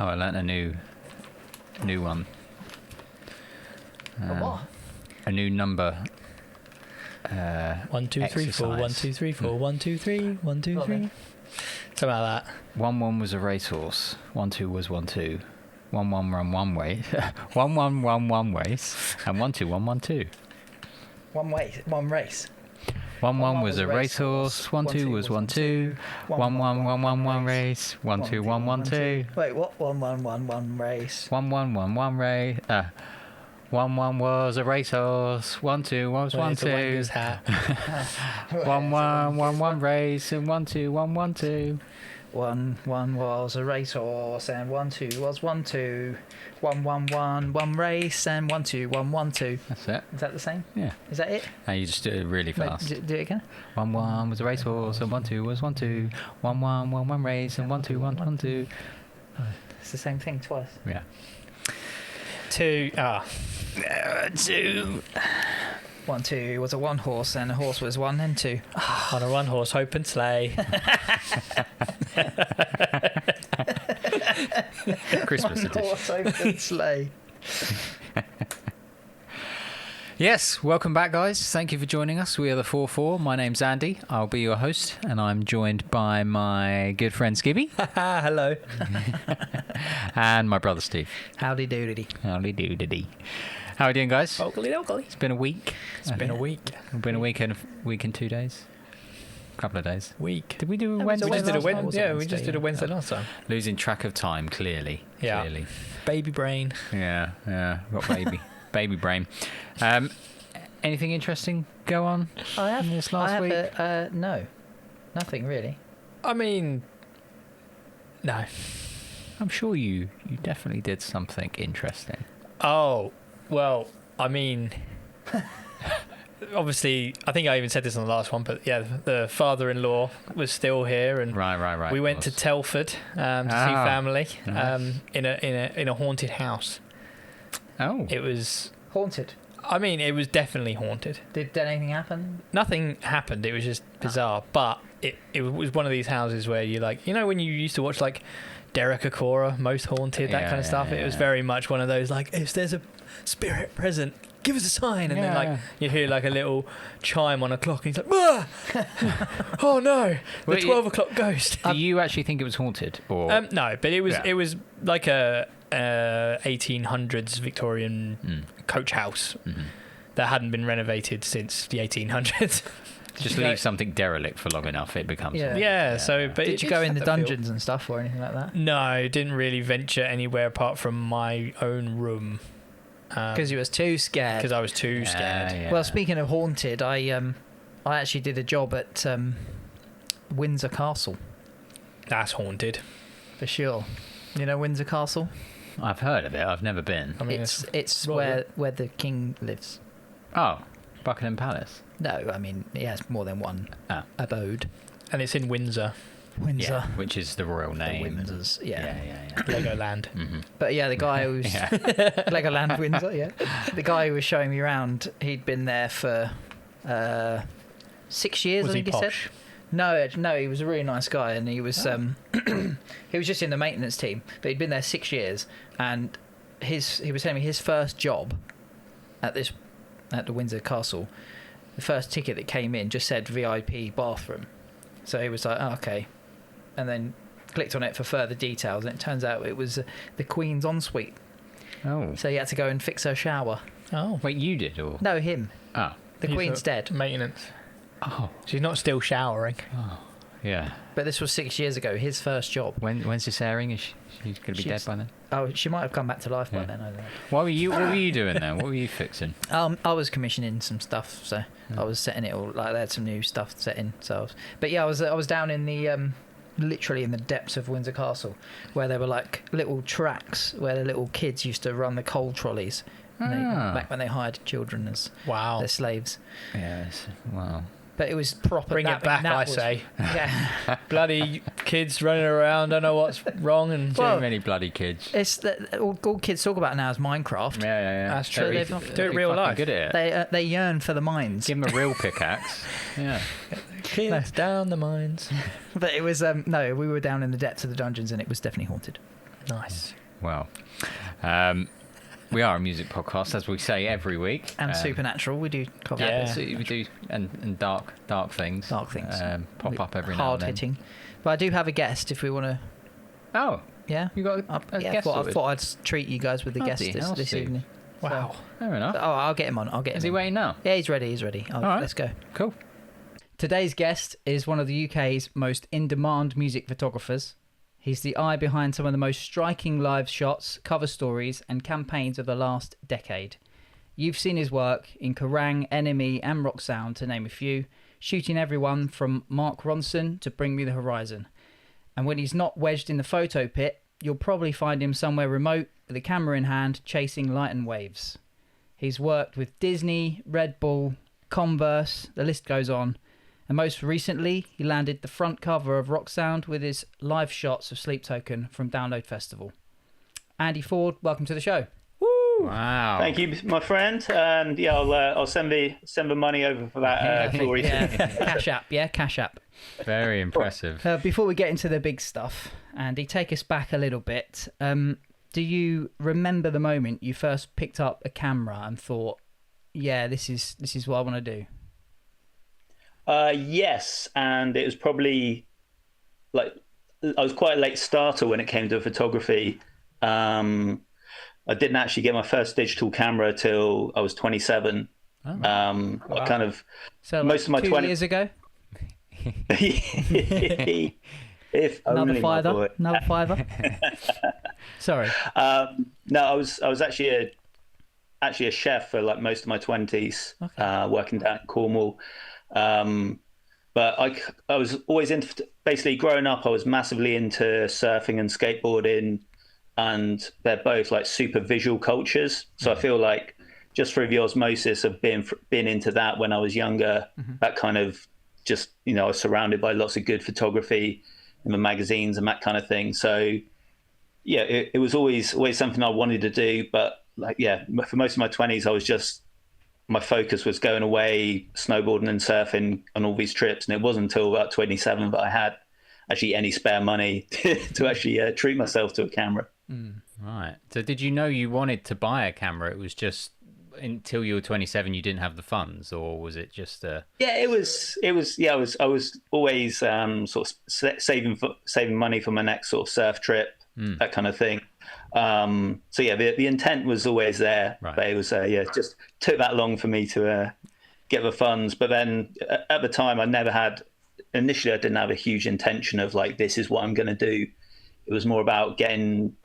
Oh, I learnt a new one. What? A new number. 1, 2, 3, 4. 1, 2, 3, 4. 1, 2, 3. 1, 2, 3. Something like that. 1-1 was a racehorse. 1-2 was 1-2. 1-1 run one way. 1-1 run one race. And 1-2 1 1-2. One race. 1-1 was a racehorse. 1-2 was 1-2. 1-1 run one race. 1-2 1 1-2. Wait, what? 1-1 race. 1-1 1 race. 1-1 was a racehorse. 1-2 was 1-2. hat. 1-1 1 race and 1-2 1 1-2. 1-1 was a racehorse and 1-2 was 1-2. 1-1 one race and 1-2 1-1-2. That's it. Is that the same? Yeah. Is that it? And you just do it really fast. Wait, do it again. 1-1 was a racehorse and 1-2 was 1-2. 1-1 1 race and 1-2 1-1-2. It's the same thing twice. Yeah. 2. 2. 1-2 was a one horse and a horse was 1 and 2. On a one horse open sleigh. Christmas One edition. horse open sleigh. Yes, welcome back, guys. Thank you for joining us. We are the 4-4. My name's Andy. I'll be your host, and I'm joined by my good friend Skibby Hello. and my brother Steve. Howdy doody. Howdy doody. How are you doing, guys? Oakley. It's been a week. It's been a week. It's been a week and 2 days. Couple of days. Week. Did we do a No, Wednesday? We just did a last night, Wednesday. wasn't it? Yeah, we just did a Wednesday last time. Losing track of time, clearly. Yeah. Clearly. Baby brain. Yeah. Got baby brain. Anything interesting go on I have this last week? No, nothing really. I mean, no. I'm sure you definitely did something interesting. Oh, well, I mean, obviously, I think I even said this on the last one, but yeah, the father-in-law was still here, and Right. we went to Telford to see family nice. in a haunted house. Oh. It was, Haunted. I mean, it was definitely haunted. Did anything happen? Nothing happened. It was just bizarre, but it was one of these houses where you like, you know, when you used to watch like Derek Acora, Most Haunted, that kind of stuff. It was very much one of those like, if there's a spirit present, give us a sign, and then like you hear like a little chime on a clock, and he's like, ah! Oh no, the 12 o'clock ghost. Do you actually think it was haunted, or No, but it was like a 1800s Victorian coach house that hadn't been renovated since the 1800s. just leave something derelict for long enough, it becomes Yeah. haunted. Yeah, so but Did you go in the dungeons and stuff or anything like that? No, didn't really venture anywhere apart from my own room. Because you was too scared. Because I was too scared. Yeah. Well, speaking of haunted, I actually did a job at Windsor Castle That's haunted. for sure. You know Windsor Castle? I've heard of it. I've never been. I mean, It's rather- where the king lives. Oh, Buckingham Palace. No, I mean he has more than one abode. and it's in Windsor, Windsor. Yeah, which is the royal The name. Windsors, yeah. Legoland. But yeah, the guy who's Legoland Windsor, yeah. The guy who was showing me around, he'd been there for 6 years. Was I he think he said. posh? No, he was a really nice guy, and he was he was just in the maintenance team, but he'd been there 6 years, and he was telling me his first job at the Windsor Castle, the first ticket that came in just said VIP bathroom, so he was like, oh, okay, and then clicked on it for further details, and it turns out it was the Queen's ensuite, Oh. so he had to go and fix her shower. Oh, Wait, you did, or? No, him. Oh. The He's Queen's a- dead. Maintenance. Oh. She's not still showering. Yeah. But this was 6 years ago, his first job. When's this airing? Is she's going to be dead She's- by then? Oh, she might have come back to life by Yeah. then, I don't know. What were you doing there? What were you fixing? I was commissioning some stuff, so I was setting it all. Like they had some new stuff set in. So, but yeah, I was down in the literally in the depths of Windsor Castle, where there were like little tracks where the little kids used to run the coal trolleys. Back when they hired children as Wow. their slaves. Yes. Wow. But it was proper. Bring it back, I was, say. Yeah. Bloody kids running around, don't know what's wrong, and Well, Too many bloody kids. It's that all kids talk about now is Minecraft. Yeah. That's true. They've They're not- do it real fucking life. Good at it. They yearn for the mines. Give them a real pickaxe. Yeah. kids down the mines. But it was no, we were down in the depths of the dungeons, and it was definitely haunted. Nice. Well, we are a music podcast, as we say every week. And supernatural, we do cover. Yeah. So we do, and dark things. Dark things. Pop up every now and hard then. hitting. But I do have a guest if we want to. Oh, Yeah. you got a Yeah, guest. I thought I'd treat you guys with the guest Bloody hell, this Steve. evening. Wow. So- Fair enough. oh, I'll get him on. Is he waiting now? Yeah, he's ready. All right. Let's go. Cool. Today's guest is one of the UK's most in-demand music photographers. He's the eye behind some of the most striking live shots, cover stories, and campaigns of the last decade. You've seen his work in Kerrang, NME, and Rock Sound, to name a few, shooting everyone from Mark Ronson to Bring Me the Horizon. And when he's not wedged in the photo pit, you'll probably find him somewhere remote with a camera in hand, chasing light and waves. He's worked with Disney, Red Bull, Converse, the list goes on. And most recently, he landed the front cover of Rock Sound with his live shots of Sleep Token from Download Festival. Andy Ford, welcome to the show. Wow. Thank you, my friend. And yeah, I'll send the money over for that glory. Yeah, Cash App. Very impressive. Before we get into the big stuff, Andy, take us back a little bit. Do you remember the moment you first picked up a camera and thought, yeah, this is what I want to do? Yes, and it was probably like I was quite a late starter when it came to photography. I didn't actually get my first digital camera till I was 27. Oh. I kind of So most of my 2 years ago, if only, my boy. another fiver. Sorry. No, I was actually a chef for like most of my 20s, working down in Cornwall. But I was always into, basically growing up, I was massively into surfing and skateboarding, and they're both like super visual cultures. So I feel like just through the osmosis of being into that when I was younger, that kind of just, I was surrounded by lots of good photography in the magazines and that kind of thing. So yeah, it was always something I wanted to do. But like, yeah, for most of my 20s, I was just, my focus was going away, snowboarding and surfing on all these trips. And it wasn't until about 27 that I had actually any spare money to actually treat myself to a camera. Right. So did you know you wanted to buy a camera? It was just until you were 27 you didn't have the funds, or was it just Yeah, it was yeah, I was always sort of saving money for my next sort of surf trip, that kind of thing. So yeah, the intent was always there, right. But it was it just took that long for me to get the funds. But then at the time initially I didn't have a huge intention of like, this is what I'm going to do. It was more about getting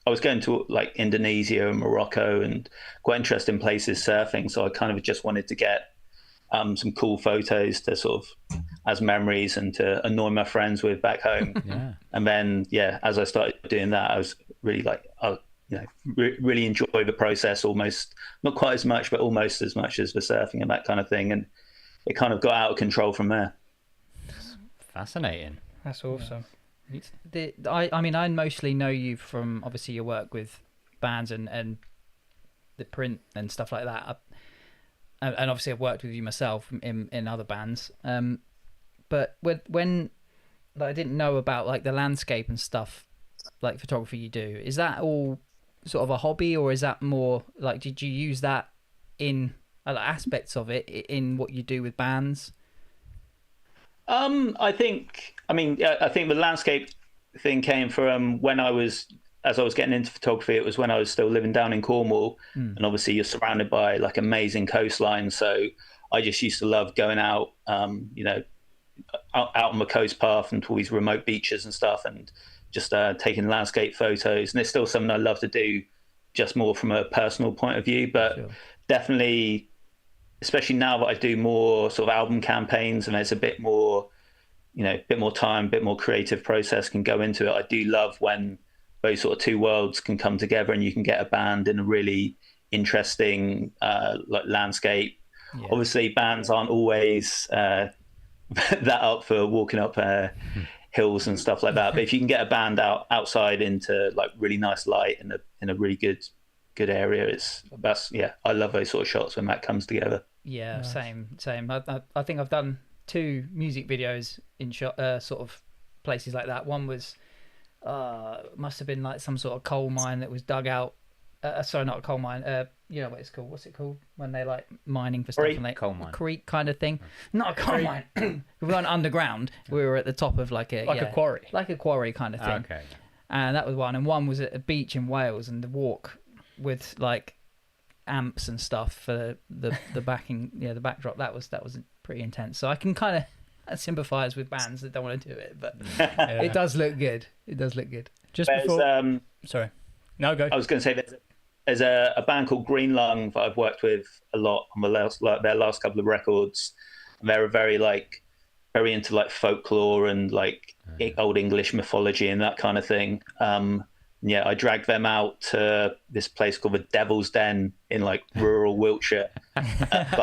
I was going to like Indonesia and Morocco and quite interesting places surfing. So I kind of just wanted to get some cool photos to sort of as memories and to annoy my friends with back home. Yeah. And then, yeah, as I started doing that, I was really like, really enjoy the process, almost not quite as much, but almost as much as the surfing and that kind of thing. And it kind of got out of control from there. Fascinating. That's awesome. I mostly know you from obviously your work with bands and the print and stuff like that. And obviously I've worked with you myself in other bands. But when like, I didn't know about like the landscape and stuff, like photography you do, is that all sort of a hobby, or is that more like, did you use that in aspects of it in what you do with bands? I think the landscape thing came from as I was getting into photography. It was when I was still living down in Cornwall, and obviously you're surrounded by like amazing coastlines. So I just used to love going out, out on the coast path and to all these remote beaches and stuff, and just taking landscape photos. And it's still something I love to do, just more from a personal point of view. But definitely, especially now that I do more sort of album campaigns and there's a bit more time, a bit more creative process can go into it. I do love when those sort of two worlds can come together and you can get a band in a really interesting like landscape. Yeah. Obviously, bands aren't always that up for walking up hills and stuff like that. But if you can get a band outside into like really nice light in a really good area, I love those sort of shots when that comes together. Yeah, nice. Same. I think I've done 2 music videos in sort of places like that. One was must have been like some sort of coal mine that was dug out. Sorry, not a coal mine. You know what it's called? What's it called when they like mining for stuff? Creek. And like Coal mine. creek kind of thing. Not a coal mine. We weren't underground. We were at the top of like a quarry. like a quarry kind of thing. Okay. And that was one. And one was at a beach in Wales, and the walk with like amps and stuff for the backing, the backdrop. That was pretty intense. So I can kind of sympathise with bands that don't want to do it, but it does look good. It does look good. Just before. Sorry. No, go. I was going to say there's a band called Green Lung that I've worked with a lot on their last couple of records. And they're very into like folklore and like old English mythology and that kind of thing. I dragged them out to this place called the Devil's Den in like rural Wiltshire. But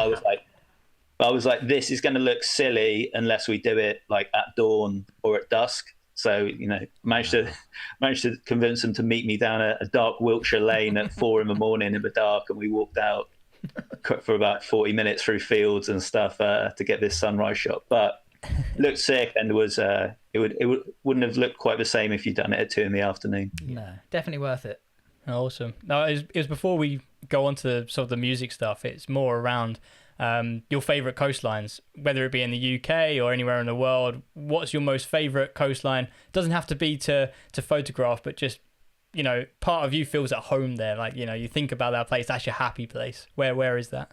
I was like, this is going to look silly unless we do it like at dawn or at dusk. So, managed to convince them to meet me down a dark Wiltshire lane at 4 a.m. in the dark, and we walked out for about 40 minutes through fields and stuff to get this sunrise shot. But looked sick, and wouldn't have looked quite the same if you'd done it at 2 p.m. No, definitely worth it. Awesome. No, it was before we go on to sort of the music stuff. It's more around your favourite coastlines, whether it be in the UK or anywhere in the world. What's your most favourite coastline? Doesn't have to be to photograph, but just, part of you feels at home there. Like, you think about that place, that's your happy place. Where is that?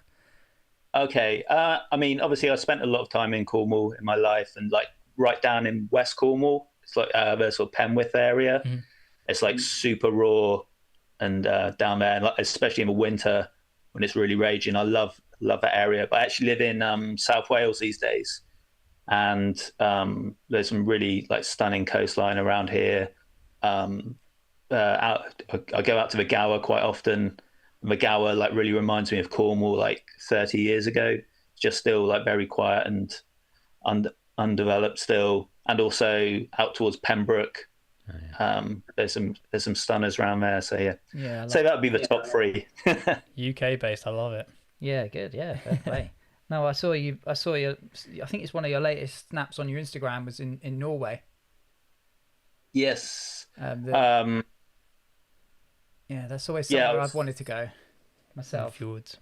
Okay. Obviously I spent a lot of time in Cornwall in my life, and like right down in West Cornwall. It's like the sort of Penwith area. Mm-hmm. It's like super raw and down there, and like, especially in the winter when it's really raging. I love that area. But I actually live in South Wales these days, and there's some really like stunning coastline around here. I go out to the Gower quite often. The Gower like really reminds me of Cornwall like 30 years ago. It's just still like very quiet and undeveloped still, and also out towards Pembroke. Oh, yeah. There's some stunners around there. So yeah. So that would be the top 3. UK based, I love it. Yeah, good. Yeah, fair play. No, I saw your. I think it's one of your latest snaps on your Instagram was in Norway. Yes. Yeah, that's always somewhere I've wanted to go myself. Fjords.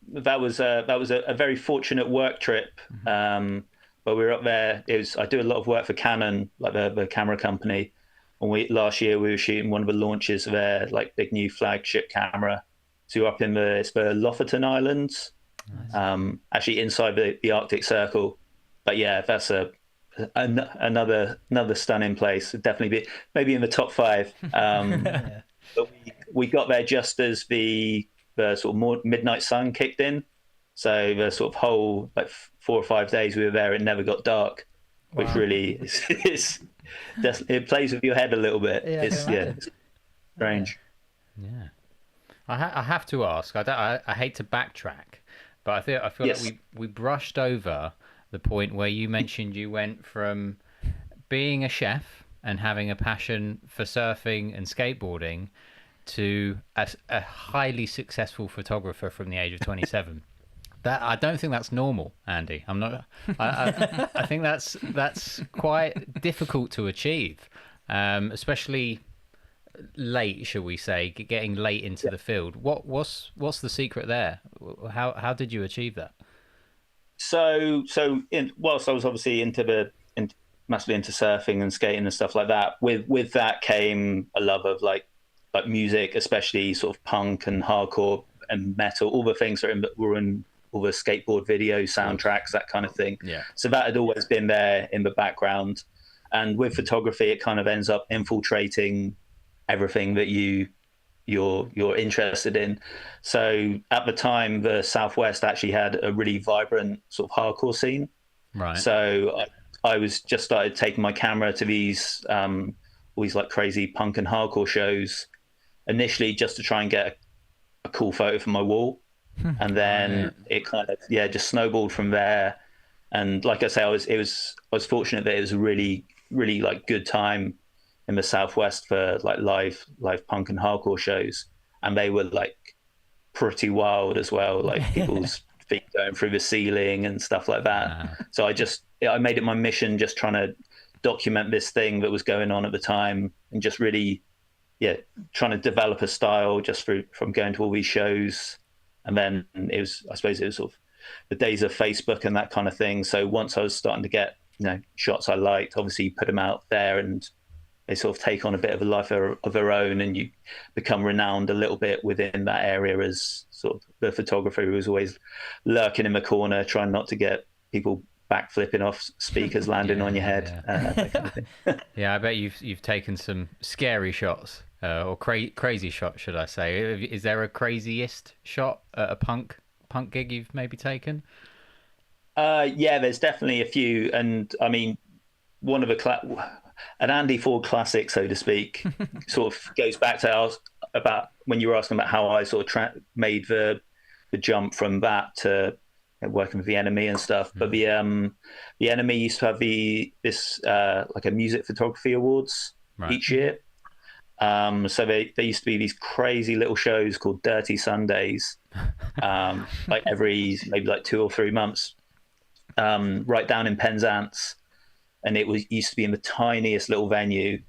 That was a very fortunate work trip. Mm-hmm. But we were up there. I do a lot of work for Canon, like the camera company. And last year we were shooting one of the launches of their like big new flagship camera. So we're up in the Lofoten Islands, nice. Actually inside the Arctic Circle. But yeah, that's another stunning place. Definitely be maybe in the top 5. Yeah. But we got there just as the sort of more midnight sun kicked in. So the sort of whole like 4 or 5 days we were there, it never got dark, which really it plays with your head a little bit. Yeah, it's strange. Yeah. I have to ask. I hate to backtrack, but I feel yes. like we brushed over the point where you mentioned you went from being a chef and having a passion for surfing and skateboarding to a highly successful photographer from the age of 27. That I don't think that's normal, Andy. I'm not. I think that's quite difficult to achieve, especially late, shall we say, getting late into the field. What's the secret there? How did you achieve that? So whilst I was obviously massively into surfing and skating and stuff like that, with that came a love of like music, especially sort of punk and hardcore and metal, all the things that were in all the skateboard video soundtracks, that kind of thing. Yeah. So that had always been there in the background, and with photography, it kind of ends up infiltrating everything that you're interested in. So at the time, the Southwest actually had a really vibrant sort of hardcore scene. Right. So I was just started taking my camera to these all these like crazy punk and hardcore shows initially, just to try and get a cool photo for my wall. And then it kind of just snowballed from there. And like I say, I was fortunate that it was a really, really like good time in the Southwest for like live punk and hardcore shows, and they were like pretty wild as well, like people's feet going through the ceiling and stuff like that. So I made it my mission just trying to document this thing that was going on at the time, and just really, trying to develop a style just from going to all these shows. And then I suppose it was sort of the days of Facebook and that kind of thing. So once I was starting to get, shots I liked, obviously you put them out there and they sort of take on a bit of a life of their own, and you become renowned a little bit within that area as sort of the photographer who was always lurking in the corner, trying not to get people backflipping off speakers landing on your head. That kind of thing. Yeah, I bet you've taken some scary shots, or crazy shots, should I say? Is there a craziest shot at a punk gig you've maybe taken? Yeah, there's definitely a few, and I mean, one of an Andy Ford classic, so to speak, sort of goes back to about when you were asking about how I sort of made the jump from that to working with the Enemy and stuff. But the Enemy used to have this like a music photography awards each year. So there used to be these crazy little shows called Dirty Sundays, like every maybe like 2 or 3 months, right down in Penzance. And it used to be in the tiniest little venue,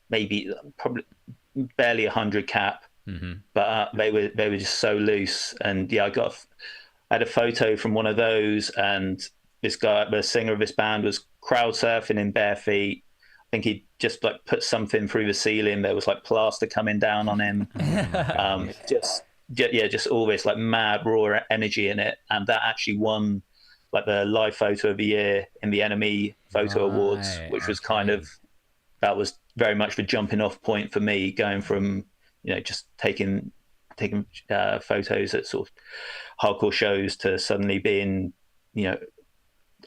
maybe probably barely 100 cap, but they were just so loose. And yeah, I had a photo from one of those, and this guy, the singer of this band, was crowd surfing in bare feet. I think he just like put something through the ceiling. There was like plaster coming down on him. Just all this like mad raw energy in it, and that actually won like the live photo of the year in the Enemy Photo Awards, which was that was very much the jumping off point for me, going from just taking photos at sort of hardcore shows to suddenly being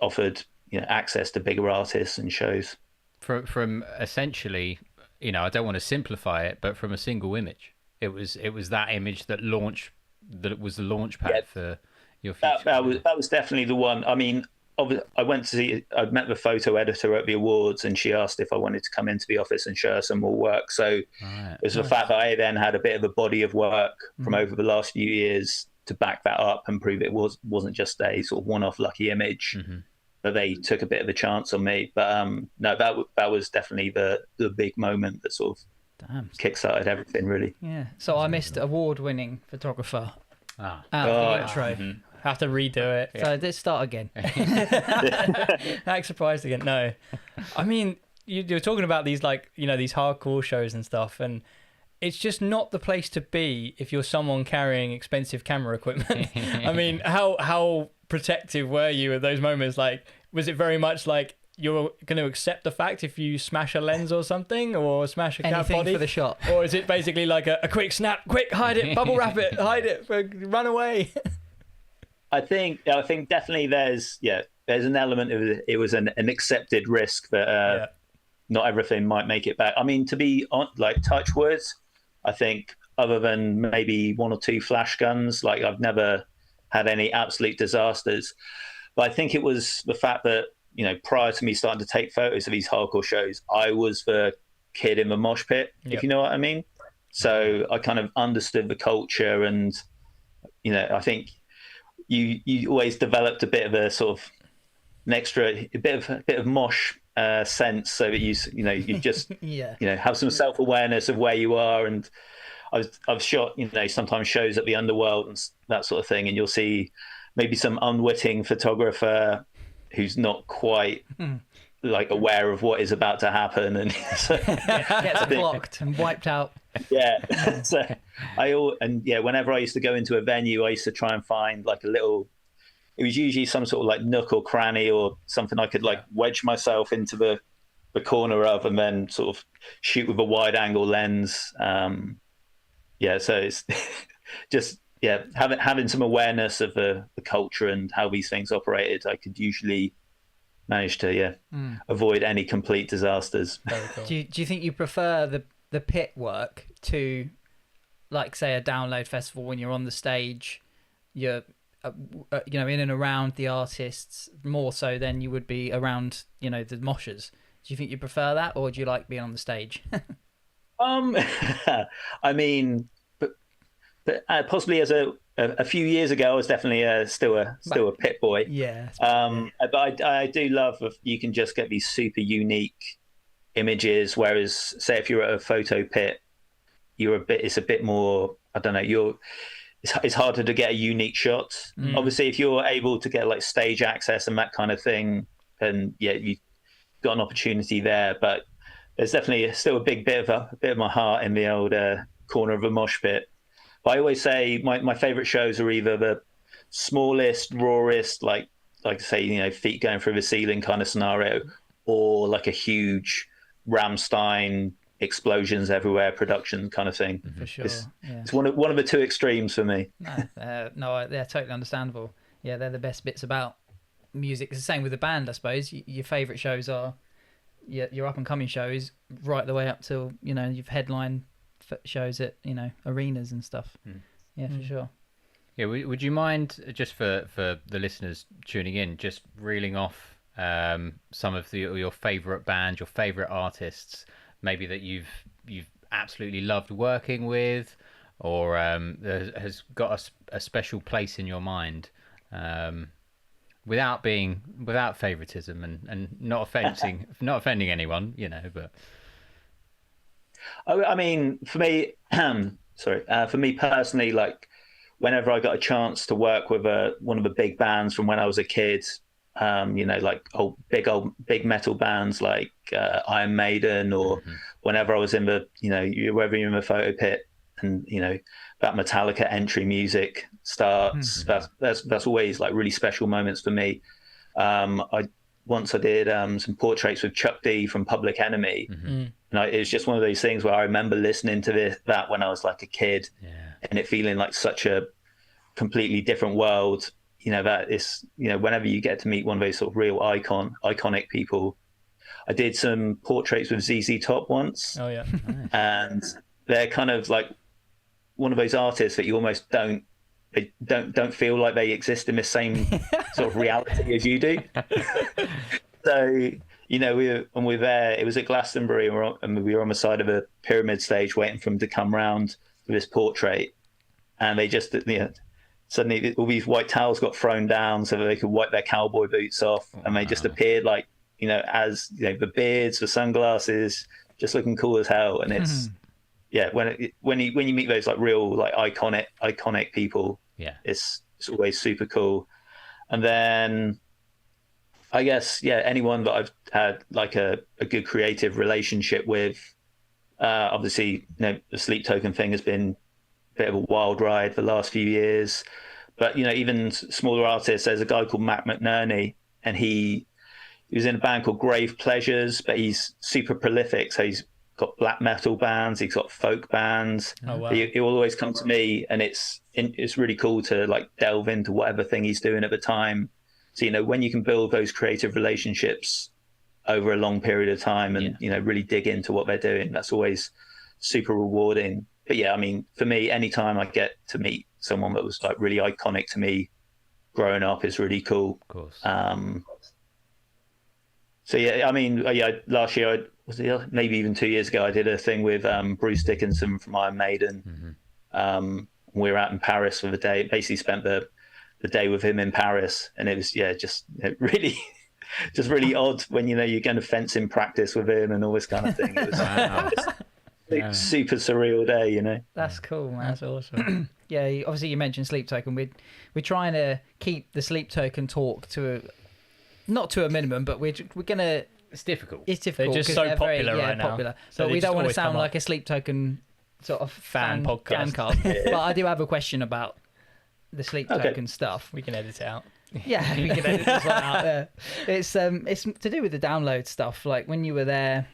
offered access to bigger artists and shows. From essentially, I don't want to simplify it, but from a single image, it was that image that it was the launch pad for your future. That was definitely the one. I mean, I met the photo editor at the awards, and she asked if I wanted to come into the office and show her some more work. So it was the fact that I then had a bit of a body of work from over the last few years to back that up and prove it wasn't just a sort of one-off lucky image. That they took a bit of a chance on me. But no, that was definitely the big moment that sort of kickstarted everything, really. Yeah. So I missed award-winning photographer out of the intro. Have to redo it. So let's start again. Act surprised again. No, I mean you're talking about these these hardcore shows and stuff, and it's just not the place to be if you're someone carrying expensive camera equipment. I mean, how protective were you at those moments? Like, was it very much like you're going to accept the fact if you smash a lens or something, or smash a cat body for the shot, or is it basically like a quick snap, quick hide it, bubble wrap it, hide it, run away? I think definitely there's an element of it was an accepted risk that not everything might make it back. I mean, to be on like touch words, I think other than maybe 1 or 2 flash guns, like I've never had any absolute disasters. But I think it was the fact that prior to me starting to take photos of these hardcore shows, I was the kid in the mosh pit, if you know what I mean. So I kind of understood the culture, and I think you always developed a bit of a sort of a bit of mosh sense, so that you just have some self-awareness of where you are. And I've shot sometimes shows at the Underworld and that sort of thing, and you'll see maybe some unwitting photographer who's not quite like aware of what is about to happen, and gets blocked and wiped out. Yeah. So whenever I used to go into a venue, I used to try and find like a little. It was usually some sort of like nook or cranny or something I could like wedge myself into the corner of, and then sort of shoot with a wide angle lens. So it's just having some awareness of the culture and how these things operated. I could usually manage to avoid any complete disasters. Very cool. Do you think you prefer the pit work to, like, say, a download festival when you're on the stage, you're in and around the artists more so than you would be around the moshers? Do you think you prefer that, or do you like being on the stage? I mean, but possibly as a few years ago, I was definitely still a pit boy. Yeah. But I do love if you can just get these super unique images. Whereas, say, if you're at a photo pit, it's a bit more. I don't know. It's harder to get a unique shot. Obviously, if you're able to get like stage access and that kind of thing, then yeah, you've got an opportunity there. But there's definitely still a bit of my heart in the old corner of a mosh pit. But I always say my favorite shows are either the smallest, rawest, like say, feet going through the ceiling kind of scenario, or like a huge Rammstein explosions everywhere production kind of thing. For sure. It's one of the two extremes for me. No, they're totally understandable. Yeah, they're the best bits about music. It's the same with the band, I suppose. Your favourite shows are your up and coming shows, right the way up till you've headline shows at arenas and stuff. Yeah, for sure. Yeah, would you mind, just for the listeners tuning in, just reeling off some of your favourite bands, your favourite artists, maybe that you've absolutely loved working with, or has got a special place in your mind, without favoritism and not offending anyone, but. I mean, for me, for me personally, like whenever I got a chance to work with one of the big bands from when I was a kid, like big metal bands like Iron Maiden, or whenever I was in whether you're in the photo pit and that Metallica entry music starts, that's always like really special moments for me. I did some portraits with Chuck D from Public Enemy, and it was just one of those things where I remember listening to that when I was like a kid, and it feeling like such a completely different world. That is, whenever you get to meet one of those sort of real iconic people. I did some portraits with ZZ Top once. Oh yeah. Nice. And they're kind of like one of those artists that you almost don't feel like they exist in the same sort of reality as you do. So, when we were there, it was at Glastonbury, and we were on the side of a pyramid stage waiting for them to come round for this portrait. And they just, suddenly all these white towels got thrown down so that they could wipe their cowboy boots off. And they just appeared like, as the beards, the sunglasses, just looking cool as hell. And it's, when you meet those like real, like iconic people, it's always super cool. And then I guess, anyone that I've had like a good creative relationship with, obviously, the Sleep Token thing has been a bit of a wild ride the last few years. But, even smaller artists, there's a guy called Matt McNerney, and he was in a band called Grave Pleasures, but he's super prolific. So he's got black metal bands, he's got folk bands. Oh, wow. He will always come to me, and it's really cool to like delve into whatever thing he's doing at the time. So, when you can build those creative relationships over a long period of time and, really dig into what they're doing, that's always super rewarding. But I mean, for me, anytime I get to meet someone that was like really iconic to me growing up is really cool. Of course. So I mean, last year, maybe even 2 years ago, I did a thing with Bruce Dickinson from Iron Maiden. We were out in Paris for the day. Basically, spent the day with him in Paris, and it was really, just really odd when you're going to fencing practice with him and all this kind of thing. It was super surreal day. That's cool, man. That's awesome. Obviously you mentioned Sleep Token. We're trying to keep the Sleep Token talk not to a minimum, but we're gonna. It's difficult. It's difficult. They're just so popular right now. Popular. So but we don't want to sound come like a Sleep Token sort of fan podcast. But I do have a question about the Sleep Token stuff. We can edit it out. Yeah, we can edit this one out. Yeah. It's to do with the download stuff. Like when you were there,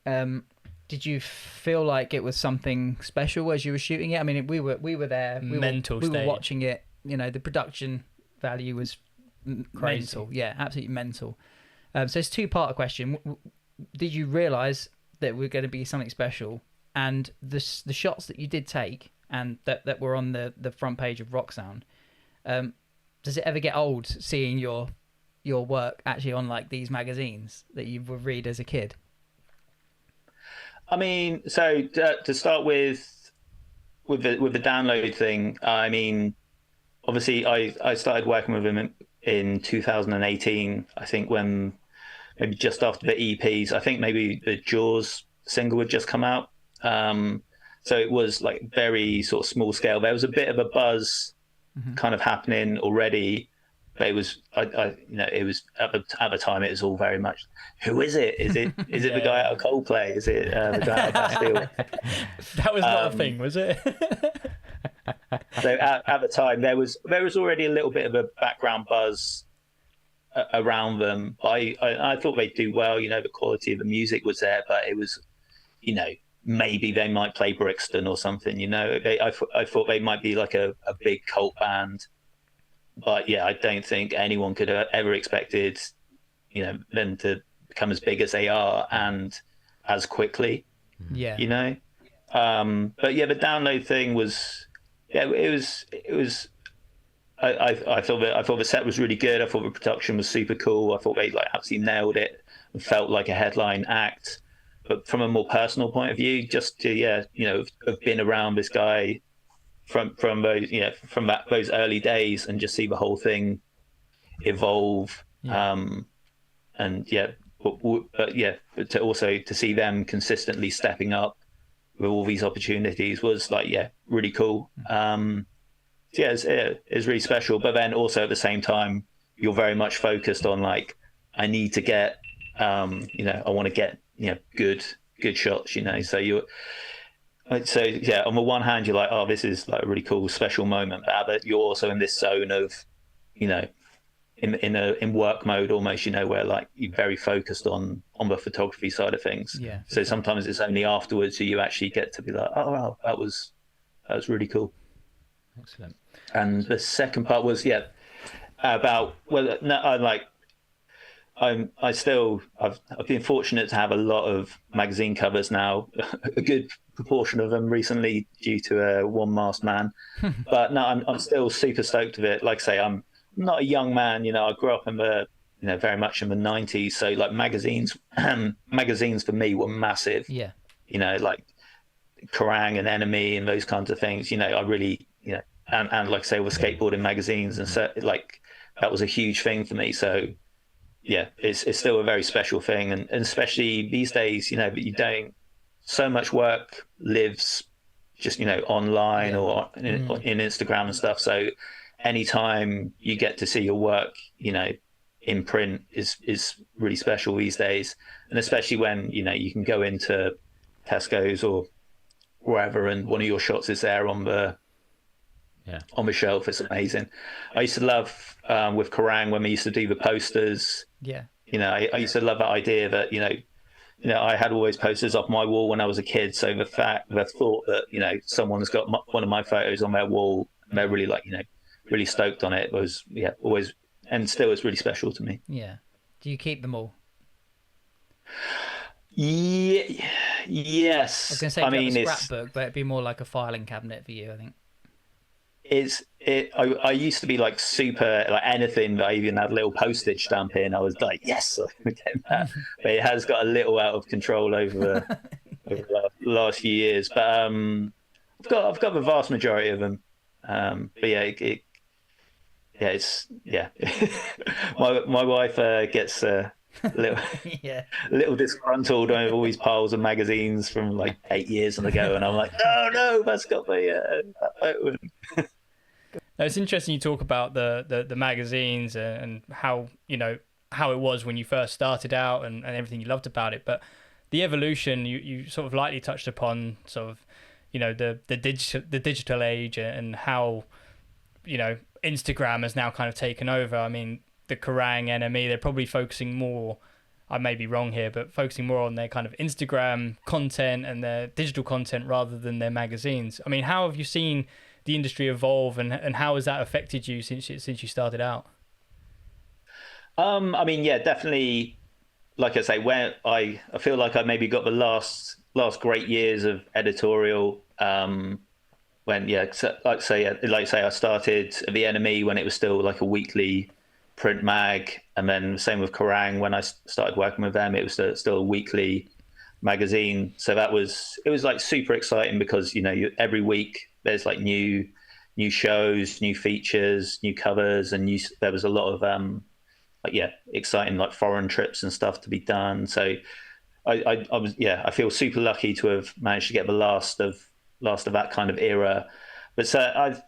did you feel like it was something special as you were shooting it? I mean, we were there. We were watching it. The production value was crazy. Mental. Yeah, absolutely mental. So it's a two-part question. Did you realise that we're going to be something special? And the shots that you did take and that were on the front page of Rock Sound, does it ever get old seeing your work actually on like these magazines that you would read as a kid? I mean, so to start with the download thing, I mean, obviously I started working with him in 2018. I think when maybe just after the EPs. I think maybe the Jaws single had just come out. So it was like very sort of small scale. There was a bit of a buzz kind of happening already. But it was, it was at the time. It was all very much, who is it? Is it the guy out of Coldplay? Is it the guy out of Bastille? That was not a thing, was it? So at the time, there was already a little bit of a background buzz around them. I thought they'd do well. The quality of the music was there, but it was, maybe they might play Brixton or something. I thought they might be like a big cult band. But yeah, I don't think anyone could have ever expected, them to become as big as they are and as quickly. Yeah. But yeah, the download thing was, it was. I thought the set was really good. I thought the production was super cool. I thought they absolutely nailed it and felt like a headline act. But from a more personal point of view, just to have been around this guy from those those early days and just see the whole thing evolve. But to also to see them consistently stepping up with all these opportunities was really cool. It's really special. But then also at the same time, you're very much focused on I need to get I want to get good shots. So on the one hand, you're like, oh, this is a really cool, special moment, but you're also in this zone of, in work mode almost, where you're very focused on the photography side of things. Yeah. So sometimes it's only afterwards that you actually get to be like, oh wow, that was really cool. Excellent. And the second part was about I've been fortunate to have a lot of magazine covers now, a good proportion of them recently due to One Masked Man. But no, I'm still super stoked with it. Like I say, I'm not a young man. I grew up in the very much in the 90s. So magazines for me were massive. Yeah. Kerrang and Enemy and those kinds of things. I really and like I say, with skateboarding magazines and so that was a huge thing for me. So. Yeah, it's still a very special thing, and especially these days, you don't. So much work lives just online or in Instagram and stuff. So anytime you get to see your work, in print is really special these days, and especially when you can go into Tesco's or wherever, and one of your shots is there on the shelf. It's amazing. I used to love with Kerrang when we used to do the posters. Yeah. I used to love that idea that I had always posters off my wall when I was a kid. So the thought that someone's got one of my photos on their wall and they're really really stoked on it was always, and still is really special to me. Yeah. Do you keep them all? Yeah. Yes. I was going to say a scrapbook, but it'd be more like a filing cabinet for you, I think. I used to be super anything that I even had a little postage stamp in. I was like, yes, I get that. But it has got a little out of control over the last few years. But I've got the vast majority of them. But my wife gets a little disgruntled over all these piles of magazines from 8 years ago, and I'm like, no, that's got that photo. Now, it's interesting you talk about the magazines and how how it was when you first started out and everything you loved about it, but the evolution you sort of lightly touched upon, sort of the digital age and how Instagram has now kind of taken over. I mean, the Kerrang enemy, they're probably focusing more, I may be wrong here, but focusing more on their kind of Instagram content and their digital content rather than their magazines. I mean, how have you seen the industry evolve, and how has that affected you since you started out? I mean, definitely. Like I say, where I feel like I maybe got the last great years of editorial. When I started at the Enemy when it was still like a weekly print mag, and then same with Kerrang when I started working with them, it was still a weekly magazine. So it was super exciting because every week there's new new shows, new features, new covers, and there was a lot of exciting like foreign trips and stuff to be done. So I feel super lucky to have managed to get the last of that kind of era. But so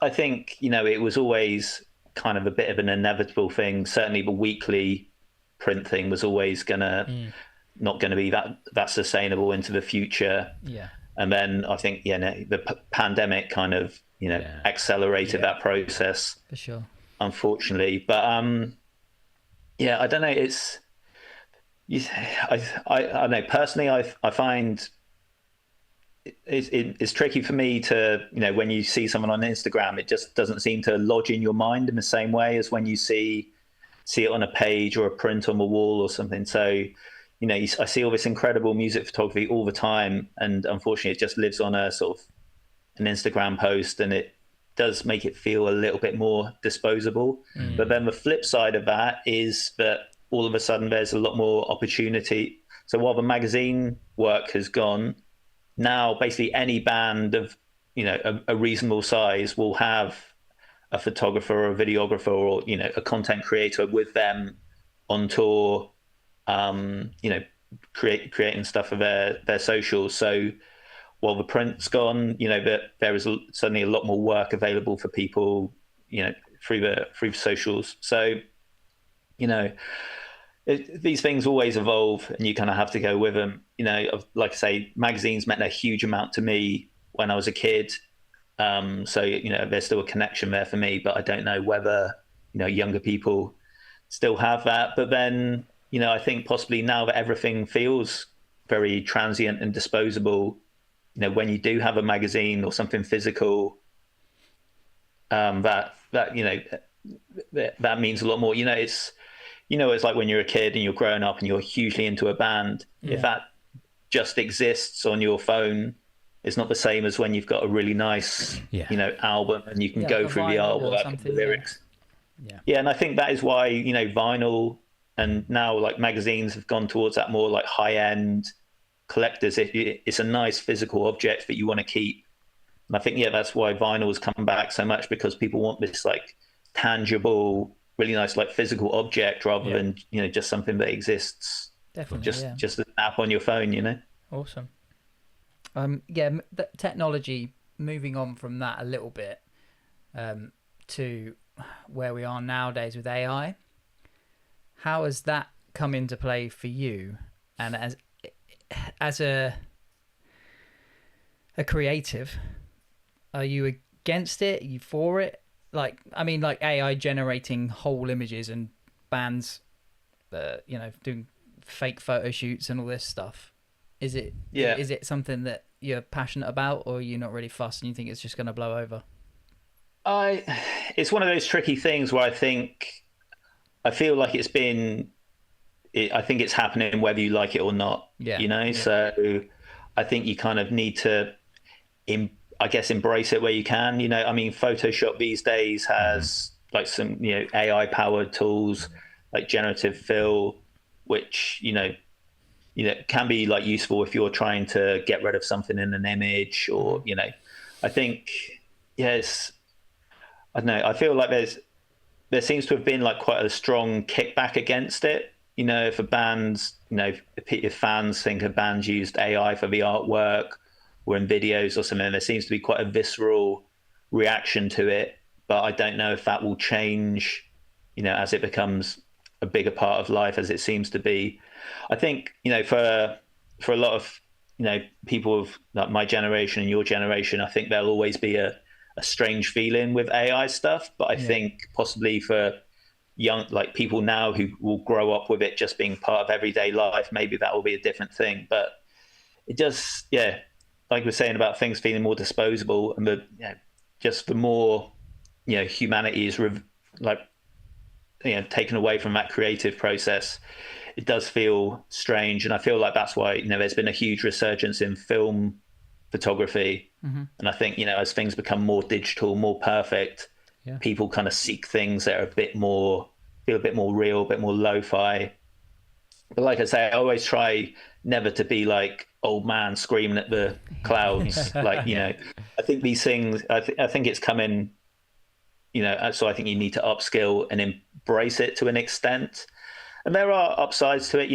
I think it was always kind of a bit of an inevitable thing. Certainly, the weekly print thing was always not going to be that sustainable into the future. Yeah. And then I think the pandemic kind of accelerated that process for sure, unfortunately. But I don't know. I know personally, I find it's tricky for me to, when you see someone on Instagram, it just doesn't seem to lodge in your mind in the same way as when you see it on a page or a print on the wall or something. So, I see all this incredible music photography all the time, and unfortunately it just lives on a sort of an Instagram post, and it does make it feel a little bit more disposable. But then the flip side of that is that all of a sudden there's a lot more opportunity. So while the magazine work has gone, now basically any band of a reasonable size will have a photographer or a videographer or a content creator with them on tour, creating stuff for their socials. So while the print's gone, there is suddenly a lot more work available for people, through the socials. So these things always evolve, and you kind of have to go with them. Like I say, magazines meant a huge amount to me when I was a kid. So there's still a connection there for me, but I don't know whether younger people still have that. But then I think possibly now that everything feels very transient and disposable, when you do have a magazine or something physical, that means a lot more. It's like when you're a kid and you're growing up and you're hugely into a band. Yeah. If that just exists on your phone, it's not the same as when you've got a really nice, album and you can go through the artwork and the lyrics. Yeah, and I think that is why vinyl and now like magazines have gone towards that more like high-end collectors. It's a nice physical object that you want to keep, and I think that's why vinyl has come back so much, because people want this like tangible, really nice like physical object rather than just something that exists. Definitely, just an app on your phone. Awesome. The technology, moving on from that a little bit, to where we are nowadays with AI. How has that come into play for you? And as a creative, are you against it? Are you for it? Like AI generating whole images and bands, doing fake photo shoots and all this stuff. Is it something that you're passionate about, or are you not really fussed and you think it's just going to blow over? It's one of those tricky things where I feel like I think it's happening whether you like it or not. So I think you kind of need to embrace it where you can. Photoshop these days has like some AI powered tools like generative fill, which can be like useful if you're trying to get rid of something in an image, or I think I don't know, I feel like there seems to have been like quite a strong kickback against it. If a band's, if fans think a band's used AI for the artwork or in videos or something, there seems to be quite a visceral reaction to it. But I don't know if that will change, as it becomes a bigger part of life, as it seems to be. I think, for a lot of, people of like my generation and your generation, I think there'll always be a strange feeling with AI stuff. But I think possibly for young, like people now who will grow up with it just being part of everyday life, maybe that will be a different thing. But it does, like we're saying about things feeling more disposable, and just the more, humanity is taken away from that creative process, it does feel strange. And I feel like that's why, there's been a huge resurgence in film photography. And I think, as things become more digital, more perfect, people kind of seek things that are feel a bit more real, a bit more lo-fi. But like I say, I always try never to be like old man screaming at the clouds. I think these things, I think it's coming so I think you need to upskill and embrace it to an extent. And there are upsides to it.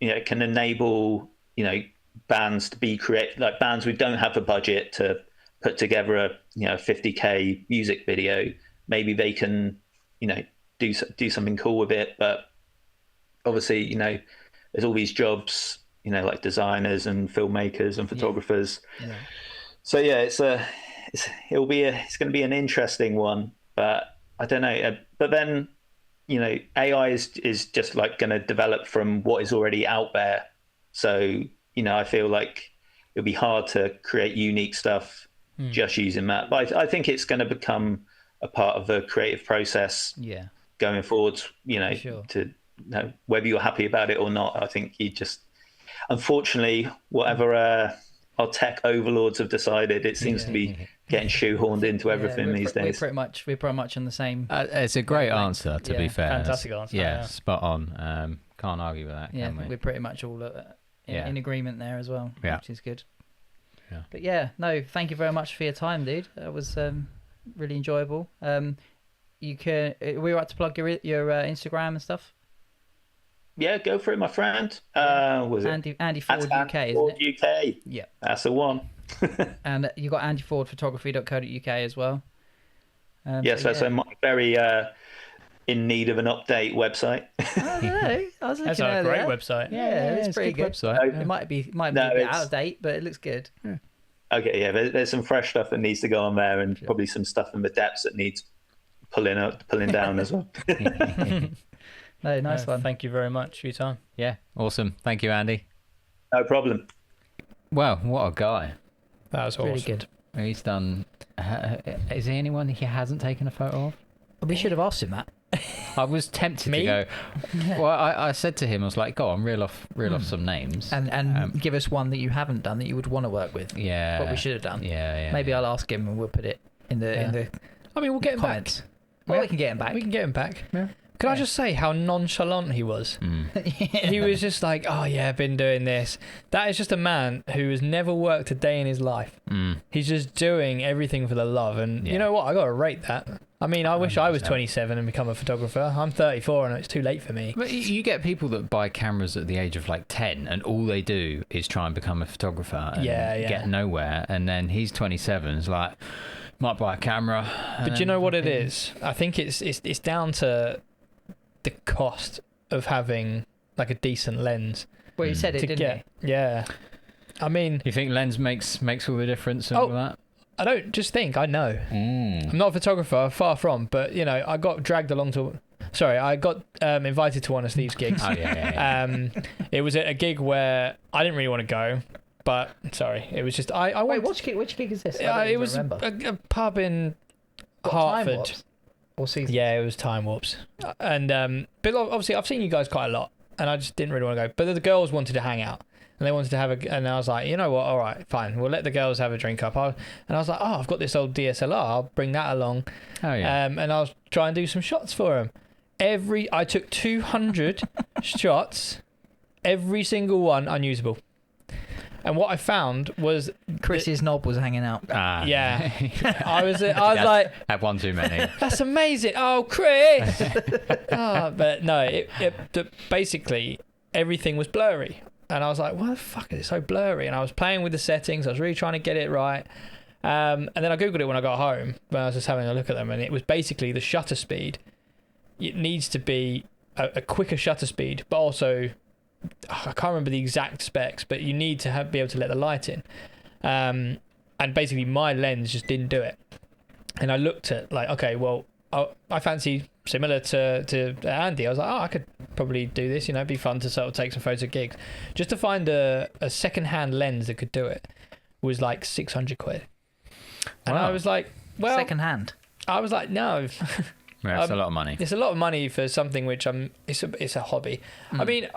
It can enable, bands to be like bands who don't have a budget to put together a 50K music video. Maybe they can, do something cool with it. But obviously, there's all these jobs, like designers and filmmakers and photographers. Yeah. So yeah, it's going to be an interesting one, but I don't know. But then, AI is just like going to develop from what is already out there. So, I feel like it'll be hard to create unique stuff just using that. But I think it's going to become a part of the creative process going forwards, Sure. whether you're happy about it or not. I think unfortunately, whatever our tech overlords have decided, it seems to be getting shoehoorned into everything these days. We're pretty much on the same. It's a great answer, to be fair. Fantastic answer. Yeah, spot on. Can't argue with that, can we? We're pretty much all in agreement there as well, which is good. Yeah. But yeah, no, thank you very much for your time, dude. It was really enjoyable. We were about to plug your Instagram and stuff. Yeah, go for it, my friend. Was it Andy Ford UK, isn't Ford it? UK. Yeah, that's the one. And you got andyfordphotography.co.uk as well. Yes, that's a very in need of an update website. I don't know. I was looking That's at a great that. website. Yeah, it's pretty good. Website. It might be a bit out of date, but it looks good. Okay, yeah, there's some fresh stuff that needs to go on there, and probably some stuff in the depths that needs pulling down as well. No, nice one. Thank you very much for your time. Yeah, awesome. Thank you, Andy. No problem. Well, what a guy. That was awesome. Really good. He's done. Is there anyone he hasn't taken a photo of? We should have asked him that. I was tempted Me? to go. Well, I said to him, I was like, "Go on, reel off some names, and give us one that you haven't done that you would want to work with." Yeah, what we should have done. Yeah. Maybe I'll ask him and we'll put it in the I mean, we'll get him comments. back. Well, we can get him back. We can get him back. Yeah. Can I just say how nonchalant he was? He was just like, "Oh yeah, I've been doing this." That is just a man who has never worked a day in his life. He's just doing everything for the love, and you know what? I gotta rate that. I mean, I wish I was 27 and become a photographer. I'm 34 and it's too late for me. But you get people that buy cameras at the age of like 10 and all they do is try and become a photographer and get nowhere. And then he's 27, it's like, might buy a camera. But do you know what it is? I think it's down to the cost of having like a decent lens. Well, you said it, didn't you? Yeah. I mean... You think lens makes all the difference and all that? I don't just think, I know. I'm not a photographer, far from, but, I got dragged along to... Sorry, I got invited to one of Steve's gigs. Oh, yeah. It was at a gig where I didn't really want to go, but, sorry, it was just... Wait, which gig is this? It was a pub in Hartford. Or season? Yeah, it was Time Warps. And but obviously I've seen you guys quite a lot, and I just didn't really want to go. But the girls wanted to hang out, and they wanted to have and I was like, you know what? All right, fine. We'll let the girls have a drink up. And I was like, oh, I've got this old DSLR. I'll bring that along. Oh yeah. And I'll try and do some shots for them. I took 200 shots, every single one unusable. And what I found was Chris's knob was hanging out. Yeah, I was like, had one too many. That's amazing. Oh, Chris. But no, basically everything was blurry, and I was like, "Why the fuck is it so blurry?" And I was playing with the settings. I was really trying to get it right. And then I googled it when I got home, when I was just having a look at them, and it was basically the shutter speed. It needs to be a quicker shutter speed, but also, I can't remember the exact specs, but you need to be able to let the light in. And basically my lens just didn't do it. And I looked at like, okay, well, I fancy similar to Andy. I was like, I could probably do this, it'd be fun to sort of take some photo gigs. Just to find a second-hand lens that could do it was like 600 quid. And I was like, well... Second-hand? I was like, no. That's a lot of money. It's a lot of money for something which it's a hobby. I mean...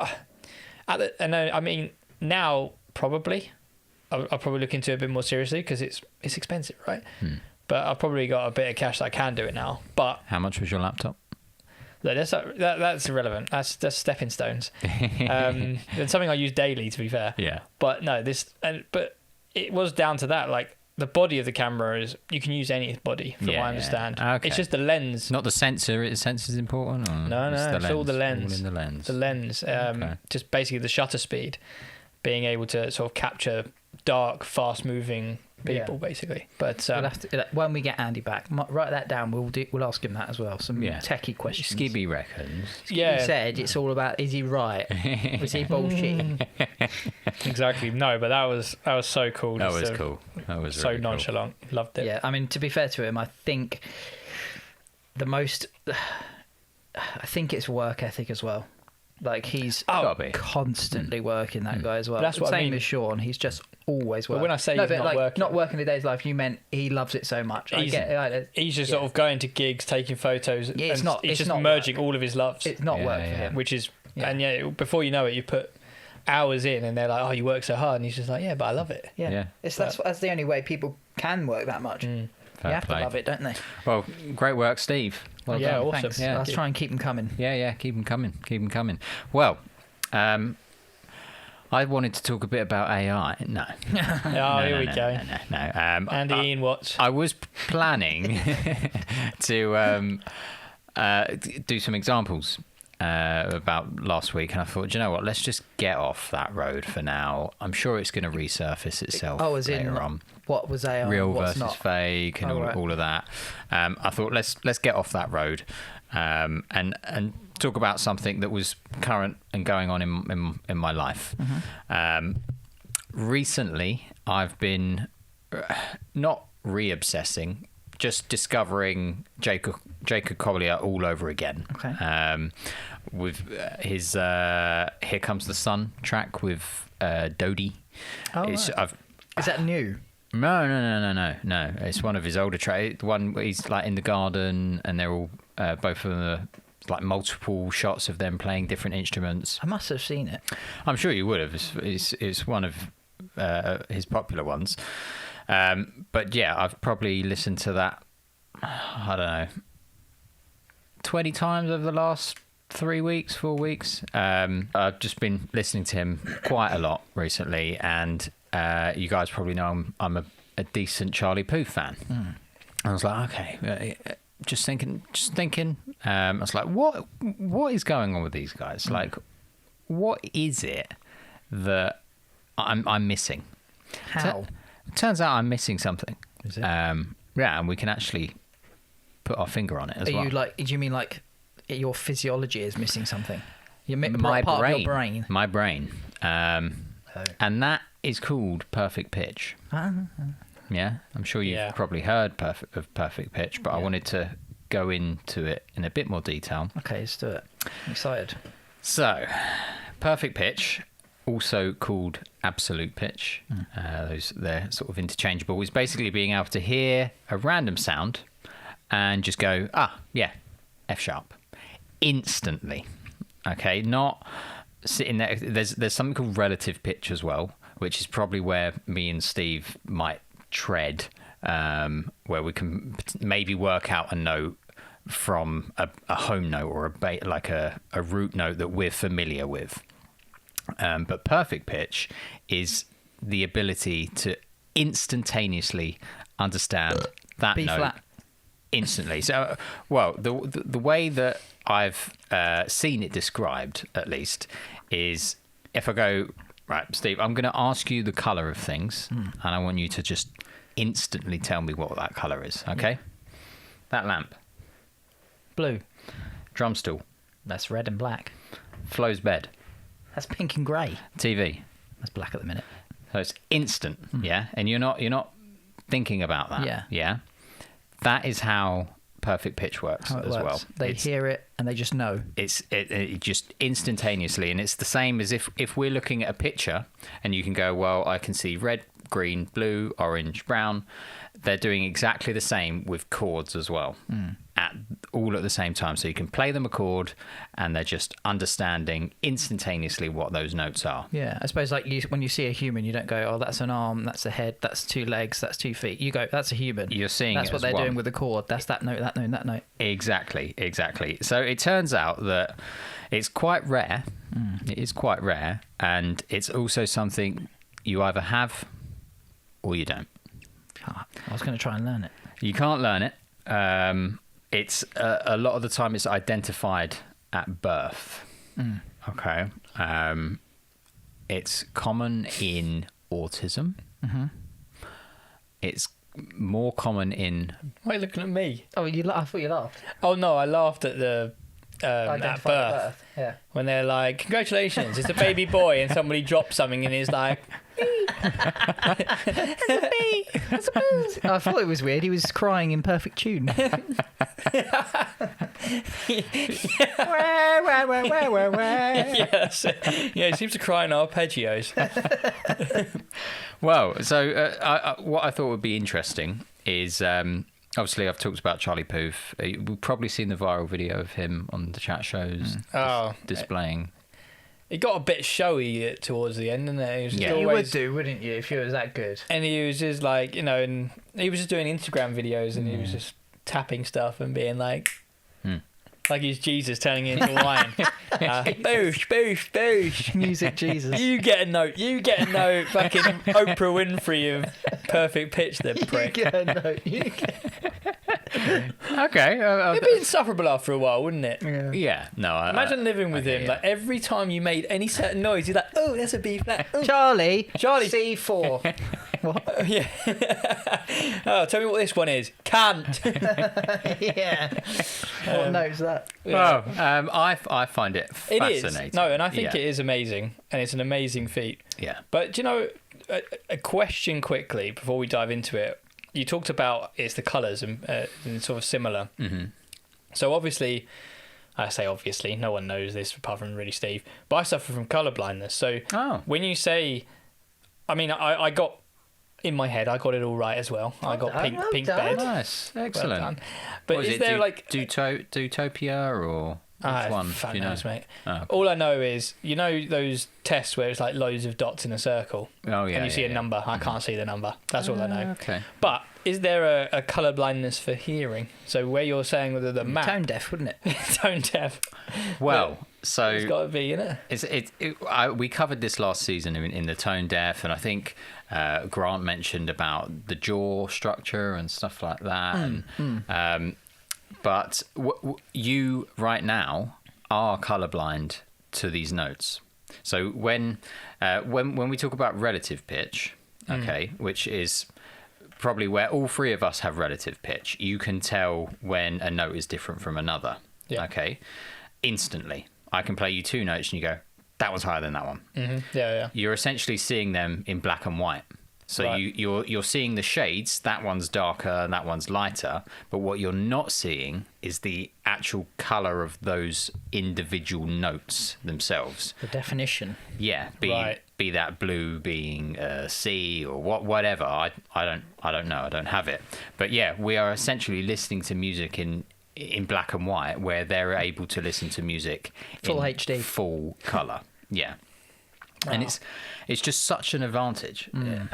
I mean, now probably I'll probably look into it a bit more seriously because it's expensive, right? But I've probably got a bit of cash that I can do it now. But how much was your laptop? That's irrelevant. That's stepping stones. It's something I use daily, to be fair. Yeah. But no, but it was down to that. Like, the body of the camera is you can use any body from what I understand. Okay. It's just the lens. Not the sensor. The sensor's important. Or No, it's all the lens. All in the lens. The lens. Just basically the shutter speed, being able to sort of capture dark, fast-moving people, basically. But we'll have to, when we get Andy back, write that down. We'll ask him that as well. Some techie questions. Skibby reckons. He said it's all about is he right? Was he bullshitting? Exactly. No, but that was so cool. That was cool. That was so really nonchalant. Cool. Loved it. Yeah, I mean, to be fair to him, I think it's work ethic as well. Like he's constantly working, that guy as well. But that's what I mean. Same as Sean, he's just always working. But when I say not working a day's life, you meant he loves it so much. He's just sort of going to gigs, taking photos. Yeah, he's just merging all of his loves. It's not work for him, which is before you know it, you put hours in, and they're like, "Oh, you work so hard," and he's just like, "Yeah, but I love it." Yeah. That's the only way people can work that much. They have to love it, don't they? Well, great work, Steve. Well done. Awesome. Thanks. Yeah. Let's try and keep them coming. Yeah, keep them coming. Well, I wanted to talk a bit about AI. No. Here we go. No. Andy Ian Watts. I was planning to do some examples about last week, and I thought, do you know what? Let's just get off that road for now. I'm sure it's going to resurface itself later on. What was AI? Real what's versus not? fake, and all of that. I thought let's get off that road, and talk about something that was current and going on in my life. Recently, I've been not re-obsessing, just discovering Jacob Collier all over again. Okay. With his "Here Comes the Sun" track with Dodie. Is that new? No. It's one of his older tracks. One where he's like in the garden, and they're all both of them are like multiple shots of them playing different instruments. I must have seen it. I'm sure you would have. It's one of his popular ones. But yeah, I've probably listened to that, I don't know, 20 times over the last 4 weeks. I've just been listening to him quite a lot recently, and you guys probably know I'm a decent Charlie Puth fan. I was like, okay, just thinking. I was like, what is going on with these guys? Like, what is it that I'm missing? How? Turns out I'm missing something. Is it? Yeah, and we can actually put our finger on it as well. Do you mean like your physiology is missing something? My part brain. of your brain. My brain. And that is called perfect pitch. Yeah, I'm sure you've probably heard of perfect pitch, but I wanted to go into it in a bit more detail. Okay, let's do it. I'm excited. So, perfect pitch, also called absolute pitch, they're sort of interchangeable, is basically being able to hear a random sound and just go, F sharp, instantly. Okay, not sitting there. There's something called relative pitch as well, which is probably where me and Steve might tread, where we can maybe work out a note from a home note or a root note that we're familiar with. But perfect pitch is the ability to instantaneously understand that B note flat. Instantly. So, well, the way that I've seen it described, at least, is if I go, right, Steve, I'm going to ask you the colour of things, and I want you to just instantly tell me what that colour is, okay? Yeah. That lamp. Blue. Drum stool. That's red and black. Flo's bed. That's pink and grey. TV. That's black at the minute. So it's instant, yeah? And you're not thinking about that. Yeah? That is how perfect pitch works well. They hear it and they just know. It just instantaneously, and it's the same as if we're looking at a picture and you can go, well, I can see red, green, blue, orange, brown. They're doing exactly the same with chords as well, all at the same time. So you can play them a chord, and they're just understanding instantaneously what those notes are. Yeah, I suppose like when you see a human, you don't go, oh, that's an arm, that's a head, that's 2 legs, that's 2 feet. You go, that's a human. You're seeing that's it what as they're one. doing with the chord. That's that note, that note, that note. Exactly. So it turns out that it's quite rare. It is quite rare, and it's also something you either have or you don't. I was going to try and learn it. You can't learn it. It's a lot of the time it's identified at birth. Okay. It's common in autism. It's more common in. Why are you looking at me? Oh, I thought you laughed. Oh no, I laughed at the at Identified birth. at birth. Yeah. When they're like, "Congratulations, it's a baby boy," and somebody drops something and he's like, I thought it was weird. He was crying in perfect tune. "Yes, yeah." He seems to cry in arpeggios. Well, so what I thought would be interesting is obviously I've talked about Charlie Puth. We've probably seen the viral video of him on the chat shows displaying. It got a bit showy towards the end, didn't it? He was just You always, would do, wouldn't you, if you was that good? and he was just like, you know, and he was just doing Instagram videos, and he was just tapping stuff and being like, like he's Jesus turning into wine. Boosh, boosh, boosh. Music Jesus. You get a note. You get a note. Fucking Oprah Winfrey of perfect pitch, the prick. Okay. It'd be insufferable after a while, wouldn't it? Yeah. No. Imagine living with him. yeah. Like every time you made any certain noise, he's like, "Oh, that's a B flat." Oh. Charlie. C4. What? Yeah. Oh, tell me what this one is. Can't. Yeah. What note's that? Well, I find it It fascinating. is. No, and I think it is amazing, and it's an amazing feat. Yeah. But do you know, a question quickly before we dive into it. You talked about it's the colours and sort of similar. Mm-hmm. So obviously, I say obviously, no one knows this apart from really Steve, but I suffer from colour blindness. So when you say, I mean, I got, in my head, I got it all right as well. I got pink bed. Nice. Excellent. Well done. But is there like... Zootopia or... Which one? Fuck Do you know? knows, mate. Oh. All I know is, you know those tests where it's like loads of dots in a circle? Oh, yeah. And you see a number. I can't see the number. That's all I know. Okay. But is there a colour blindness for hearing? So where you're saying the map... Tone deaf, wouldn't it? Tone deaf. Well, so... It's got to be, innit? We covered this last season in the tone deaf, and I think Grant mentioned about the jaw structure and stuff like that. But you right now are colourblind to these notes. So when we talk about relative pitch, okay, which is probably where all three of us have relative pitch, you can tell when a note is different from another. Yeah. Okay, instantly. I can play you two notes and you go, that one's higher than that one. Mm-hmm. Yeah. You're essentially seeing them in black and white. So Right. you're seeing the shades. That one's darker and that one's lighter. But what you're not seeing is the actual colour of those individual notes themselves. The definition. Yeah, Right. be that blue being C or whatever. I don't know. I don't have it. But yeah, we are essentially listening to music in black and white, where they're able to listen to music Full in HD. full colour. Yeah. And it's just such an advantage, and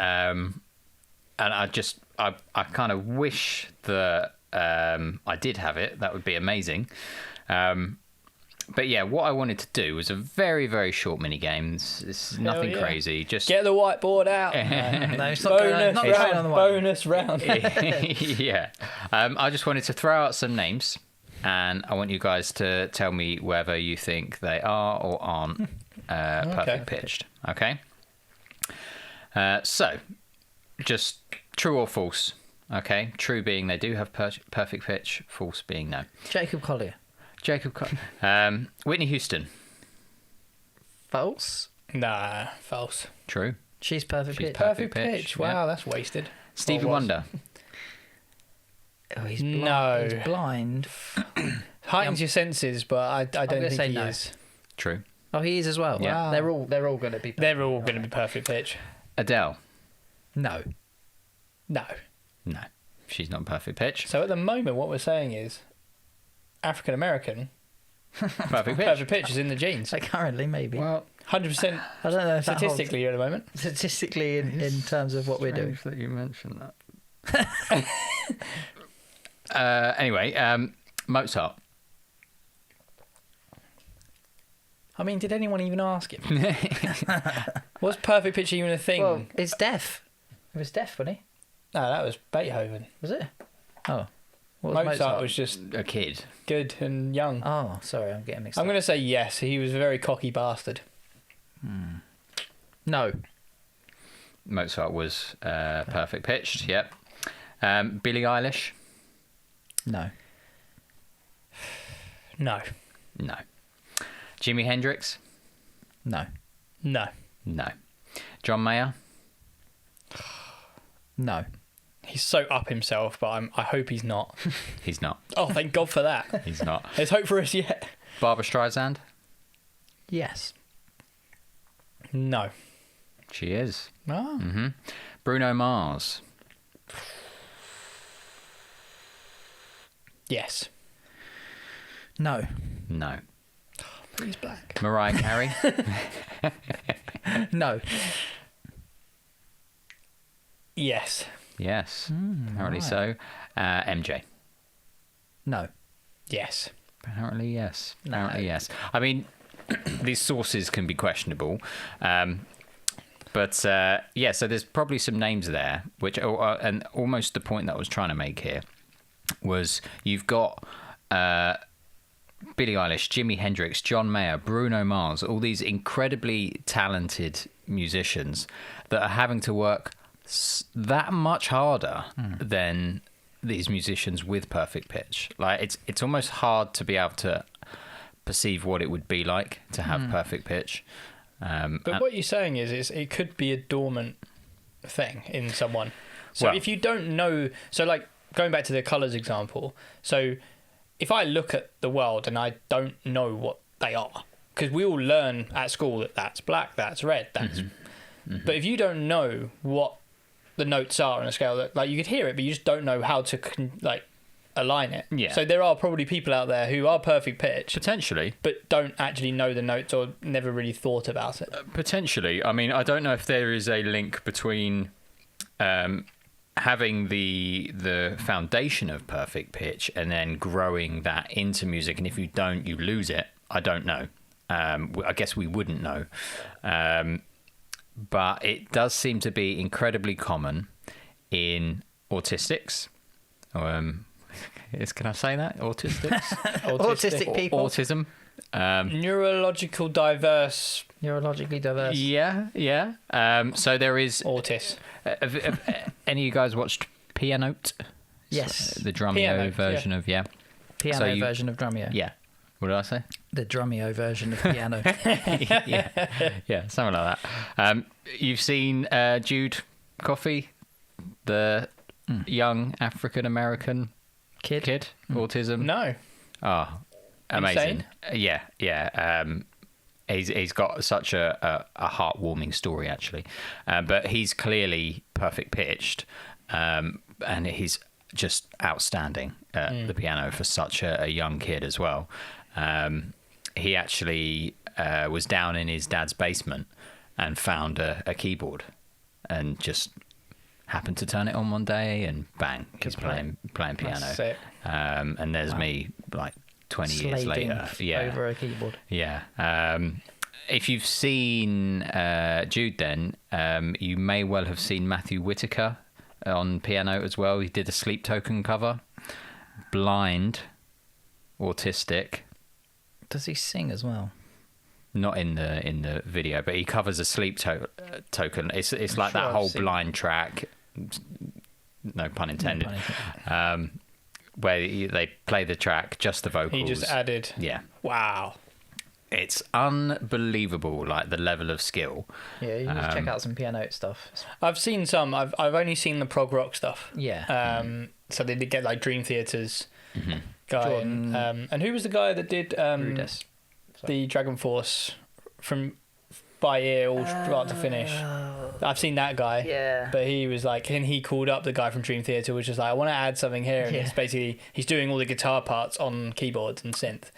I kind of wish that I did have it. That would be amazing. But yeah, what I wanted to do was a very, very short mini game. It's nothing crazy. Just Get the whiteboard out. No, it's not going on the whiteboard. Bonus round. yeah. I just wanted to throw out some names, and I want you guys to tell me whether you think they are or aren't perfect pitched. Okay. So, just true or false. Okay. True being they do have perfect pitch. False being no. Jacob Collier. Whitney Houston. False. Nah, false. True. She's perfect pitch. Perfect pitch, pitch. Wow, that's wasted. Stevie Or was. Wonder. Oh, he's blind. No. He's blind. Heightens your senses, but I don't gonna think say he no. is. True. Oh, he is as well. Yeah. They're all going to be. They're all going to be perfect pitch. Adele. No. No. No. She's not perfect pitch. So at the moment, what we're saying is African American Perfect pitch. perfect pitch is in the genes. So currently, maybe. Well, 100% I don't know if that holds. statistically at the moment. Statistically, in terms of what we're doing. that you mentioned that. Anyway, Mozart. I mean, did anyone even ask him? Was perfect pitch even a thing? Well, it's deaf. He was deaf, wasn't he? No, that was Beethoven. Was it? Oh. What was Mozart was just A kid. good and young. Oh, sorry, I'm getting mixed I'm up. going to say yes. He was a very cocky bastard. No. Mozart was perfect pitched. Yep. Billie Eilish. No. No. No. Jimi Hendrix. No. No. No. John Mayer. No. He's so up himself, but I hope he's not. He's not. Oh, thank God for that. He's not. There's hope for us yet. Barbara Streisand. Yes. No. She is. Oh. Bruno Mars. Yes. No. No. But he's black. Mariah Carey. No. Yes. Yes. Apparently right. so. MJ. No. Yes. Apparently yes. No. Apparently yes. I mean, these sources can be questionable. But yeah, so there's probably some names there, which and almost the point that I was trying to make here was you've got Billie Eilish, Jimi Hendrix, John Mayer, Bruno Mars, all these incredibly talented musicians that are having to work that much harder than these musicians with perfect pitch. Like it's almost hard to be able to perceive what it would be like to have perfect pitch. But what you're saying is it could be a dormant thing in someone. So Well- if you don't know, so like going back to the colours example, so if I look at the world and I don't know what they are, because we all learn at school that that's black, that's red, that's. But if you don't know what the notes are on a scale, that like you could hear it, but you just don't know how to like align it. Yeah. So there are probably people out there who are perfect pitch, Potentially. but don't actually know the notes or never really thought about it. Potentially. I mean, I don't know if there is a link between having the foundation of perfect pitch and then growing that into music, and if you don't, you lose it. I don't know. I guess we wouldn't know. But it does seem to be incredibly common in autistics. Can I say that? Autistics? Autistic people. Autism. Neurological diverse Neurologically diverse. Yeah. So there is. autists. Have any of you guys watched Pianote? Yes. The Drumeo Pianote, version of Piano So you- version of Drumeo. Yeah. What did I say? The Drumeo version of piano. yeah, something like that. You've seen Jude Coffey, the young African American Kid. autism. No. Oh, amazing! Insane? Yeah. He's got such a heartwarming story actually, but he's clearly perfect pitched, and he's just outstanding at the piano for such a young kid as well. He actually was down in his dad's basement and found a keyboard and just happened to turn it on one day and bang, he's playing piano. That's sick. And there's me like 20 years Slaving later. Yeah. over a keyboard. Yeah. If you've seen Jude, then you may well have seen Matthew Whitaker on piano as well. He did a Sleep Token cover. Blind, autistic. Does he sing as well? Not in the video, but he covers a Sleep Token. It's like sure that I've whole seen blind track. No pun intended. No pun intended. Where they play the track, just the vocals. He just added. Yeah. Wow. It's unbelievable, like the level of skill. Yeah, you need to check out some piano stuff. I've seen some. I've only seen the prog rock stuff. Yeah. So they did get like Dream Theater's guy. Jordan- And who was the guy that did Rudess. the Dragon Force from by ear all start to finish? I've seen that guy. Yeah. But he was like, and he called up the guy from Dream Theater, which was like, I want to add something here. And Yeah. it's basically, he's doing all the guitar parts on keyboards and synth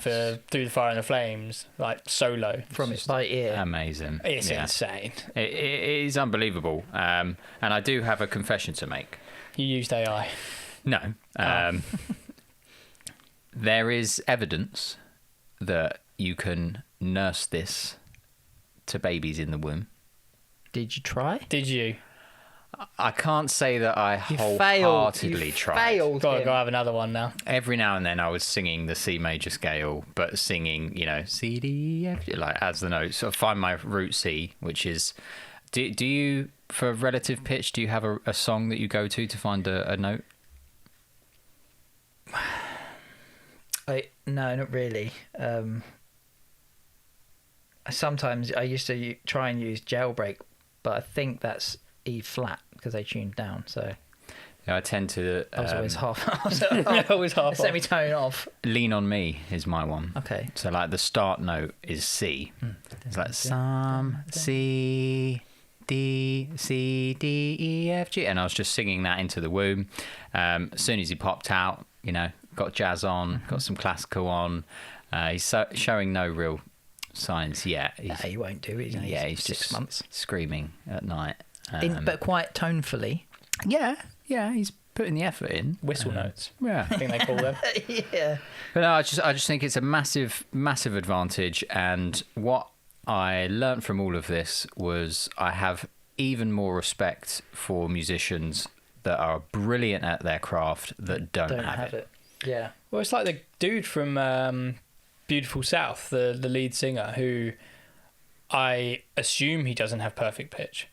for Through the Fire and the Flames, like solo. From it by ear. Amazing. It's Yeah. insane. It is unbelievable. And I do have a confession to make. You used AI. No. There is evidence that you can nurse this to babies in the womb. Did you try? Did you? I can't say that I You wholeheartedly tried. failed Gotta him. go have another one now. Every now and then I was singing the C major scale, but singing, C, D, F, like as the notes. So I find my root C, which is... Do you, for relative pitch, do you have a song that you go to find a note? No, not really. Sometimes I used to try and use Jailbreak, but I think that's E flat because they tuned down. So Yeah, I tend to... I was always half. Always half off. Semitone off. Lean on Me is my one. Okay. So like the start note is C. It's like some C, D, C, D, E, F, G. And I was just singing that into the womb. As soon as he popped out, got jazz on, got some classical on. He's showing no real signs yet. He won't do it. He's 6 just months. screaming at night. But quite tonefully. Yeah, he's putting the effort in. Whistle notes, Yeah. I think they call them. Yeah. But no, I just think it's a massive, massive advantage. And what I learnt from all of this was I have even more respect for musicians that are brilliant at their craft that don't have it. Yeah. Well, it's like the dude from Beautiful South, the lead singer, who I assume he doesn't have perfect pitch,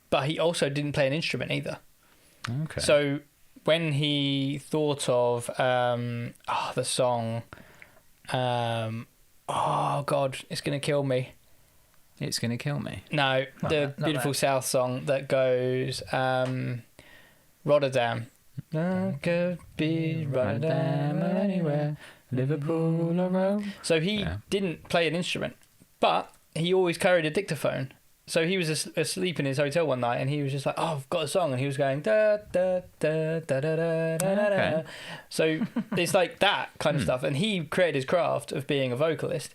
but he also didn't play an instrument either. Okay. So when he thought of the song, oh God, it's gonna kill me. It's going to kill me. No, the not Beautiful that. South song that goes Rotterdam. I could be Rotterdam or anywhere, Liverpool or Rome. So he didn't play an instrument, but he always carried a dictaphone. So he was asleep in his hotel one night, and he was just like, "Oh, I've got a song," and he was going da da da da da da da da. Okay. So it's like that kind of stuff, and he created his craft of being a vocalist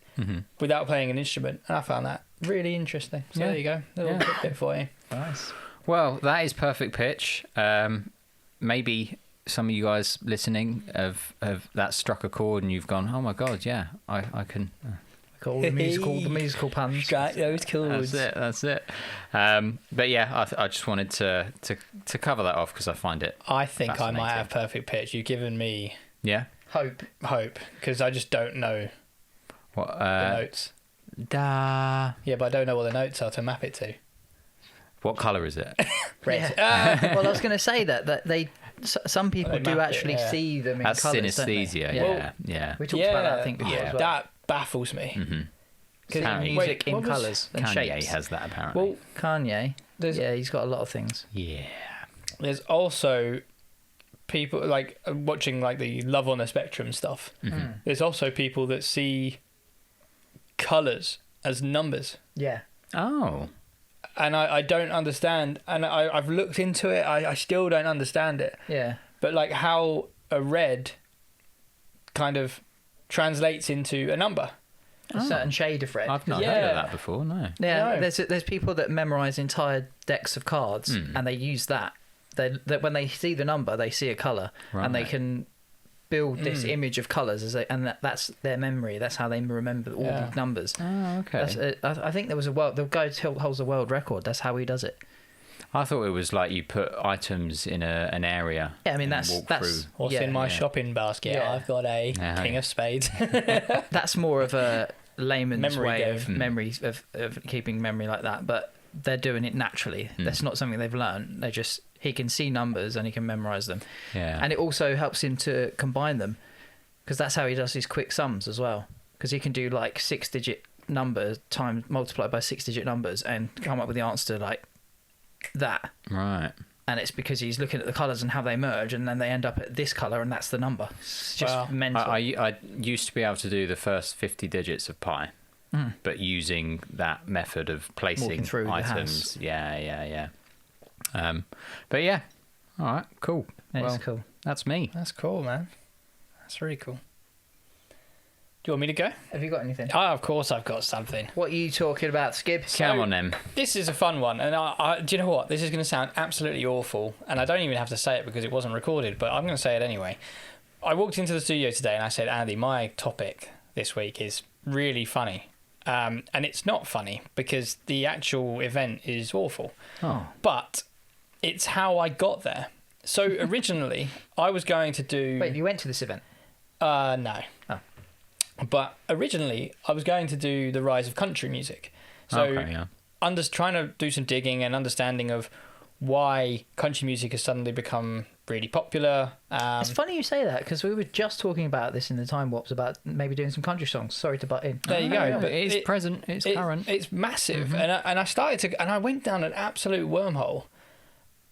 without playing an instrument, and I found that really interesting. So there you go, a little bit for you. Nice. Well, that is perfect pitch. Maybe some of you guys listening have that struck a chord, and you've gone, "Oh my God, yeah, I can." Cool. The musical puns. Strike those chords. That's it. But yeah, I just wanted to cover that off because I find it. I think I might fascinating. have perfect pitch. You've given me Yeah. Hope. hope because I just don't know What? the notes. Da. Yeah, but I don't know what the notes are to map it to. What colour is it? Red. Yeah. Well, I was going to say that they some people They do map it, actually yeah. see them in That's colours. synesthesia. Don't they? Yeah. We talked about that, I think, before yeah. as well. That baffles me. Because Kanye. music in what was- colours and Kanye shapes. has that apparently. Well, Kanye. There's- Yeah, he's got a lot of things. Yeah. there's also people like watching like the Love on the Spectrum stuff. There's also people that see colours as numbers. Yeah. Oh. And I don't understand, and I've looked into it. I still don't understand it. Yeah. But like how a red kind of translates into a number. A certain shade of red. I've not heard Yeah. of that before. No. Yeah, No. there's people that memorise entire decks of cards and they use that. That when they see the number, they see a colour and they Right. can build this image of colours that's their memory. That's how they remember all Yeah. the numbers. Oh, okay. I think there was the guy who holds a world record. That's how he does it. I thought it was like you put items in an area. Yeah, I mean and that's walk that's through. What's yeah, in my yeah. shopping basket? Yeah. I've got a Yeah. King of Spades. that's more of a layman's Memory way game. of memory of keeping memory like that. But they're doing it naturally. That's not something they've learned. He can see numbers and he can memorise them. Yeah. And it also helps him to combine them because that's how he does his quick sums as well, because he can do like 6-digit numbers times multiplied by 6-digit numbers and come up with the answer to like that. Right. And it's because he's looking at the colours and how they merge, and then they end up at this colour, and that's the number. It's just Wow. mental. I used to be able to do the first 50 digits of pi, but using that method of placing Walking through the items. Yeah. But yeah. All right. Cool. It's Well, cool. that's me. That's cool, man. That's really cool. Do you want me to go? Have you got anything? Ah, of course I've got something. What are you talking about, Skib? Come on then. This is a fun one, and do you know what? This is going to sound absolutely awful, and I don't even have to say it because it wasn't recorded, but I'm going to say it anyway. I walked into the studio today and I said, Andy, my topic this week is really funny. And it's not funny because the actual event is awful. Oh. But it's how I got there. So originally, I was going to do. Wait, you went to this event? No. Oh. But originally, I was going to do the rise of country music. So trying to do some digging and understanding of why country music has suddenly become really popular. It's funny you say that, because we were just talking about this in the Time Warps about maybe doing some country songs. Sorry to butt in. There you go. But it is present. It's current. It's massive. And I started to, and I went down an absolute wormhole.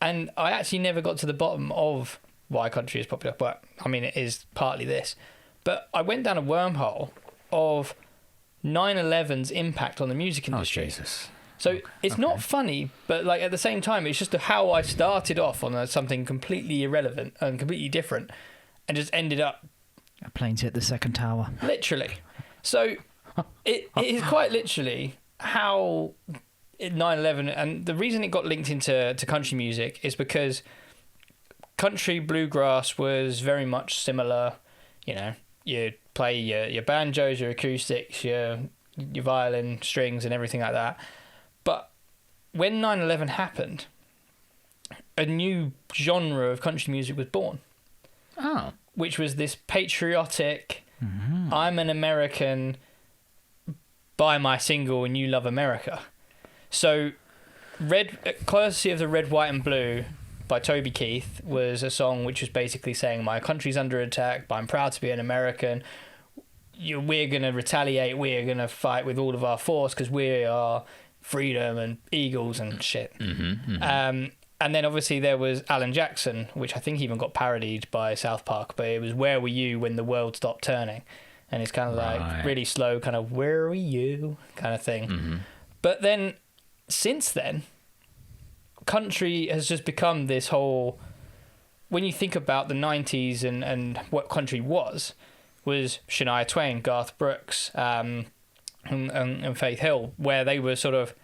And I actually never got to the bottom of why country is popular. But I mean, it is partly this. But I went down a wormhole of 9/11's impact on the music industry. Oh, Jesus. So it's not funny, but like at the same time, it's just how I started off on something completely irrelevant and completely different, and just ended up A plane's hit the second tower. literally. So it is quite literally how 9/11, and the reason it got linked into country music is because country bluegrass was very much similar. You know, you play your banjos, your acoustics, your violin strings, and everything like that. But when 9/11 happened, a new genre of country music was born. Oh. Which was this patriotic, I'm an American, buy my single and you love America. So, Courtesy of the Red, White and Blue by Toby Keith was a song which was basically saying, my country's under attack, but I'm proud to be an American. We're going to retaliate, we're going to fight with all of our force because we are freedom and eagles and shit. And then obviously there was Alan Jackson, which I think even got parodied by South Park, but it was Where Were You When the World Stopped Turning? And it's kind of like really slow, kind of where were you kind of thing. But then since then, country has just become this whole, when you think about the 90s and what country was Shania Twain, Garth Brooks, and Faith Hill, where they were sort of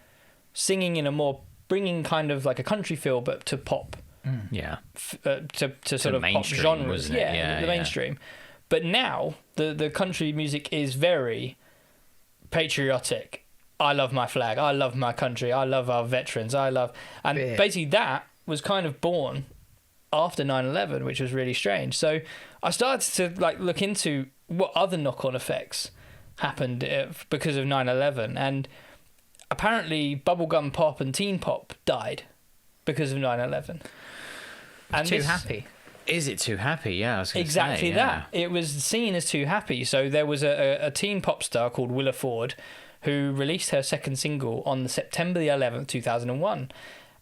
singing in a more, bringing kind of like a country feel, but to pop. To sort of pop genres. The mainstream. But now, the country music is very patriotic. I love my flag. I love my country. I love our veterans. Basically that was kind of born after 9/11, which was really strange. So I started to like look into what other knock-on effects happened because of 9/11, and apparently bubblegum pop and teen pop died because of 9/11. And Too happy. Is it too happy? Yeah, I was going to say. Exactly that. It was seen as too happy. So there was a teen pop star called Willa Ford who released her second single on September the 11th, 2001.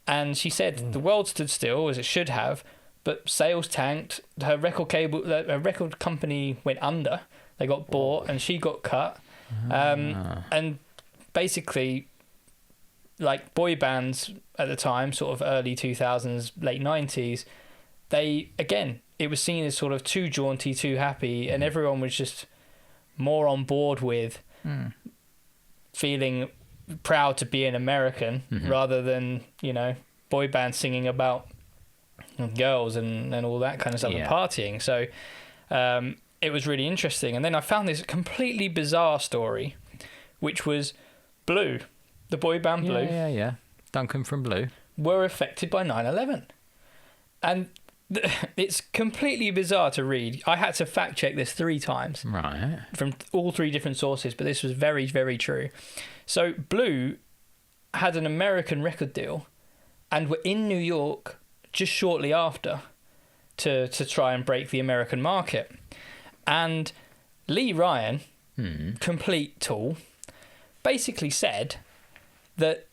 And she said the world stood still, as it should have, but sales tanked. Her record company went under. They got bought and she got cut. And basically, like boy bands at the time, sort of early 2000s, late 90s, it was seen as sort of too jaunty, too happy, and everyone was just more on board with feeling proud to be an American rather than, boy bands singing about girls and all that kind of stuff and partying. So it was really interesting. And then I found this completely bizarre story, which was Blue, the boy band Blue. Yeah. Duncan from Blue. Were affected by 9/11. And it's completely bizarre to read. I had to fact check this 3 times. Right. From all 3 different sources, but this was very, very true. So Blue had an American record deal and were in New York just shortly after to try and break the American market. And Lee Ryan, complete tool, basically said that,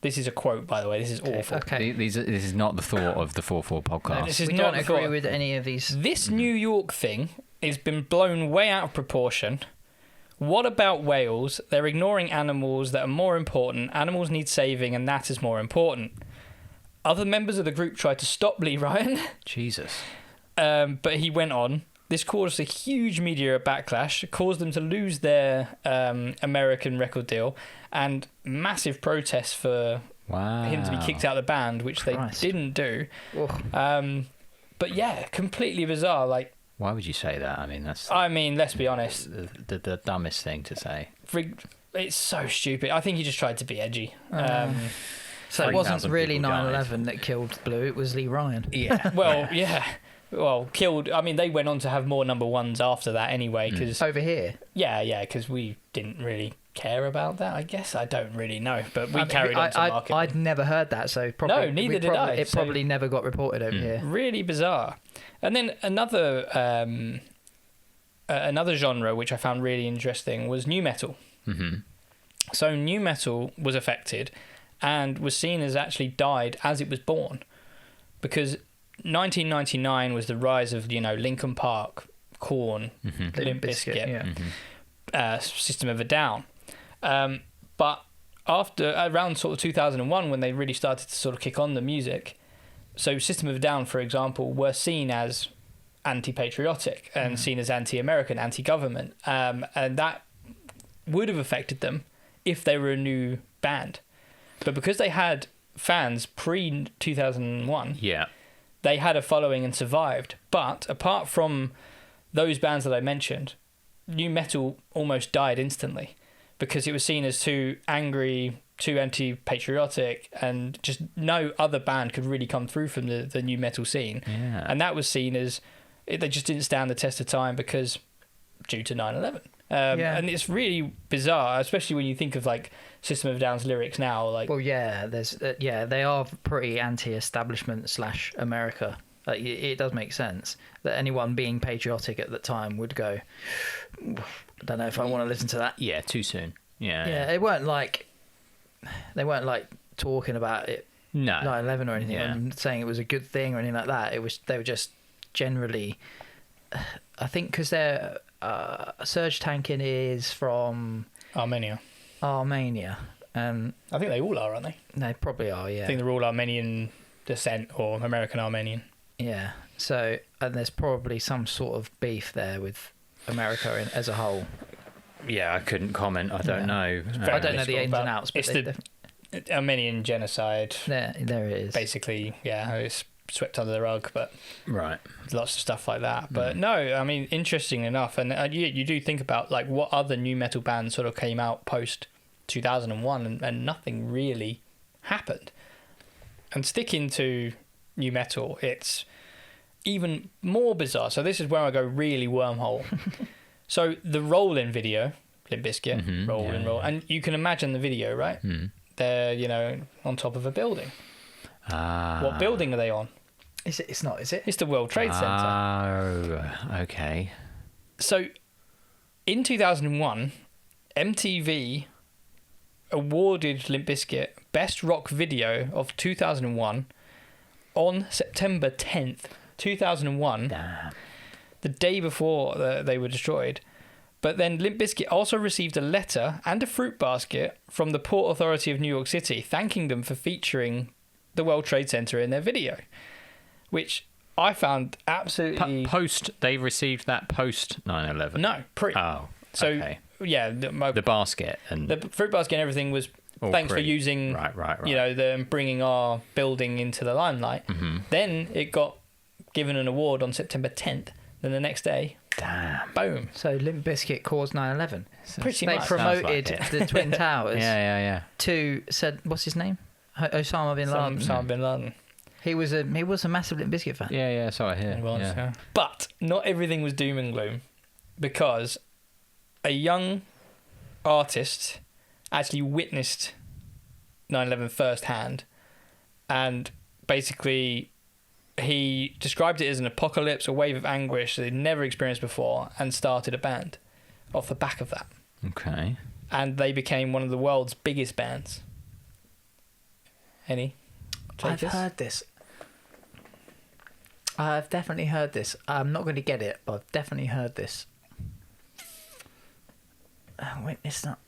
this is a quote, by the way. This is awful. Okay. This is not the thought of the 4-4 podcast. No, this is We not don't agree with any of these. This New York thing has been blown way out of proportion. What about whales? They're ignoring animals that are more important. Animals need saving, and that is more important. Other members of the group tried to stop Lee Ryan. Jesus. But he went on. This caused a huge media backlash, caused them to lose their American record deal, and massive protests for him to be kicked out of the band, which they didn't do. But yeah, completely bizarre. Like, why would you say that? I mean, let's be honest. The dumbest thing to say. It's so stupid. I think he just tried to be edgy. So it wasn't 3,000 really people died. 9/11 that killed Blue, it was Lee Ryan. Yeah. Well, yeah. Well, killed. I mean, they went on to have more number ones after that anyway. Because Over here. because we didn't really care about that. I guess I don't really know, but we carried on to market. I'd never heard that, so probably No, neither did I. It probably never got reported over here. Really bizarre. And then another genre which I found really interesting was nu metal. Mm-hmm. So nu metal was affected and was seen as actually died as it was born, because 1999 was the rise of Linkin Park, Korn, Limp Bizkit, System of a Down. But after around sort of 2001, when they really started to sort of kick on the music, so System of a Down, for example, were seen as anti-patriotic and seen as anti-American, anti-government, and that would have affected them if they were a new band. But because they had fans pre-2001, they had a following and survived. But apart from those bands that I mentioned, nu metal almost died instantly because it was seen as too angry, too anti-patriotic, and just no other band could really come through from the nu metal scene. Yeah. And that was seen as they just didn't stand the test of time because due to 9/11. And it's really bizarre, especially when you think of like System of a Down's lyrics now. Like, Well, yeah, there's they are pretty anti-establishment / America. It does make sense that anyone being patriotic at the time would go, I don't know if I want to listen to that. Yeah, too soon. Yeah. Yeah, they weren't like talking about it, No. 9/11 or anything, Yeah. and saying it was a good thing or anything like that. They were just generally, I think, because their surge tanking is from Armenia. Armenia, and I think they all are, aren't they? they probably are. Yeah, I think they're all Armenian descent or American Armenian. yeah. So, and there's probably some sort of beef there with America as a whole. Yeah, I couldn't comment. I don't know. I don't know the ins and outs, but it's the Armenian genocide. there it is. Basically, yeah, it's swept under the rug, but Right. lots of stuff like that. But no, I mean, interesting enough, and you do think about like what other nu metal bands sort of came out post 2001, and nothing really happened. And sticking to nu metal, it's even more bizarre. So this is where I go really wormhole. So the Rollin' video, Limp Bizkit, Rollin', Roll, and you can imagine the video, right? They're on top of a building. What building are they on? Is it? It's not, is it? It's the World Trade Center. Oh, okay. So, in 2001, MTV awarded Limp Bizkit Best Rock Video of 2001 on September 10th, 2001, Damn. the day before they were destroyed. But then Limp Bizkit also received a letter and a fruit basket from the Port Authority of New York City thanking them for featuring the World Trade Center in their video, which I found absolutely... They received that post 9/11? No, pre. Oh, So, okay. yeah, The basket and... the fruit basket and everything was All thanks for pre. using, Right. bringing our building into the limelight. Then it got given an award on September 10th. Then the next day, Damn. boom. So Limp Bizkit caused 9/11. Pretty They much. promoted Sounds like the Twin Towers Yeah. to what's his name? Osama bin Laden. Osama bin Laden. He was a massive Limp Bizkit fan. Yeah, so I hear. It was, yeah. yeah. But not everything was doom and gloom, because a young artist actually witnessed 9/11 firsthand, and basically he described it as an apocalypse, a wave of anguish that he'd never experienced before, and started a band off the back of that. Okay. And they became one of the world's biggest bands. Any takers? I've heard this. I've definitely heard this. I'm not going to get it, but I've definitely heard this. Wait, it's not.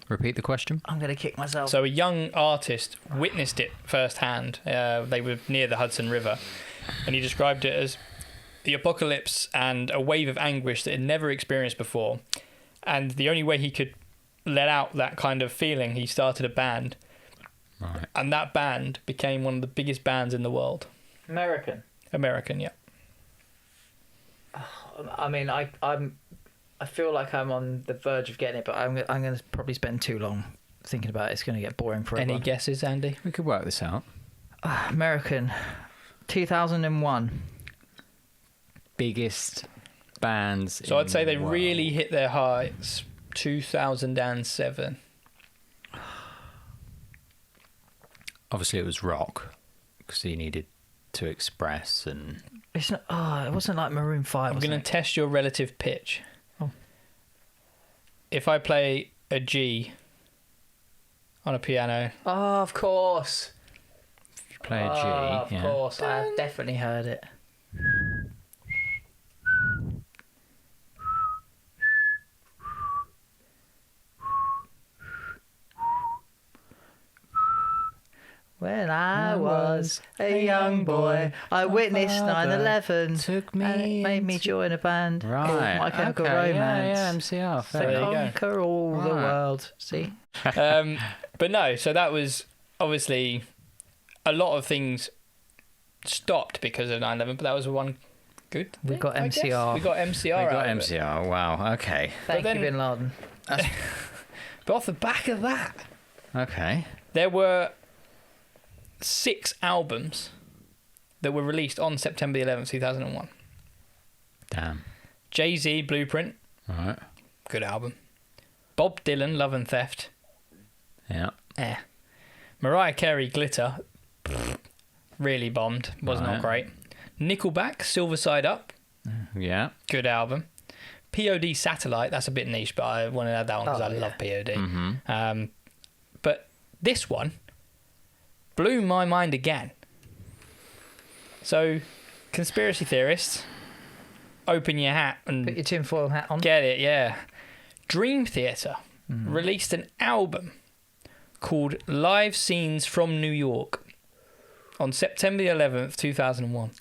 Repeat the question. I'm going to kick myself. So a young artist witnessed it firsthand. They were near the Hudson River, and he described it as the apocalypse and a wave of anguish that he'd never experienced before. And the only way he could let out that kind of feeling, he started a band. Right. And that band became one of the biggest bands in the world. American. American, yeah. I mean, I'm I feel like I'm on the verge of getting it, but I'm going to probably spend too long thinking about it. It's going to get boring forever. Any guesses, Andy? We could work this out. American, 2001. Biggest bands. So I'd say they in the world. really hit their heights 2007. Obviously, it was rock because he needed to express and. It's not. It wasn't like Maroon 5. I'm going to test your relative pitch. Oh. If I play a G on a piano, Oh, of course. If you play a G, Of yeah. course. I've definitely heard it. When I was a young boy, I witnessed 9/11. took me And it made me into- join a band called Right. My Chemical okay, Romance. Yeah, MCR. So Fair There you enough. go. conquer all the Right. world. See? but no, so that was obviously a lot of things stopped because of 9/11, but that was one good We thing, got I guess. MCR. We got We MCR got out of it. MCR. Wow. Okay. Thank then- you, Bin Laden. But off the back of that, Okay. there were 6 albums that were released on September 11th, 2001. Damn. Jay-Z, Blueprint, All right. good album. Bob Dylan, Love and Theft, Yeah. Mariah Carey, Glitter, really bombed, was Right. not great. Nickelback, Silver Side Up, Yeah. good album. POD Satellite, that's a bit niche, but I wanted to add that one because Oh, I yeah. love POD. Mm-hmm. But this one blew my mind again. So, conspiracy theorists, open your hat Put and your tinfoil hat on. get it, yeah. Dream Theater released an album called Live Scenes from New York on September 11th, 2001.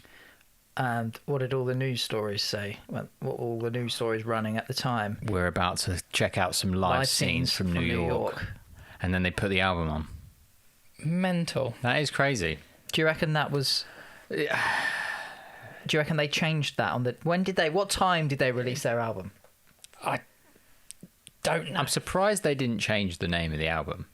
And what did all the news stories say? What were all the news stories running at the time? We're about to check out some live scenes from New York. And then they put the album on. Mental. That is crazy. Do you reckon that was? Do you reckon they changed that on the? When did they? What time did they release their album? I don't know. I'm surprised they didn't change the name of the album.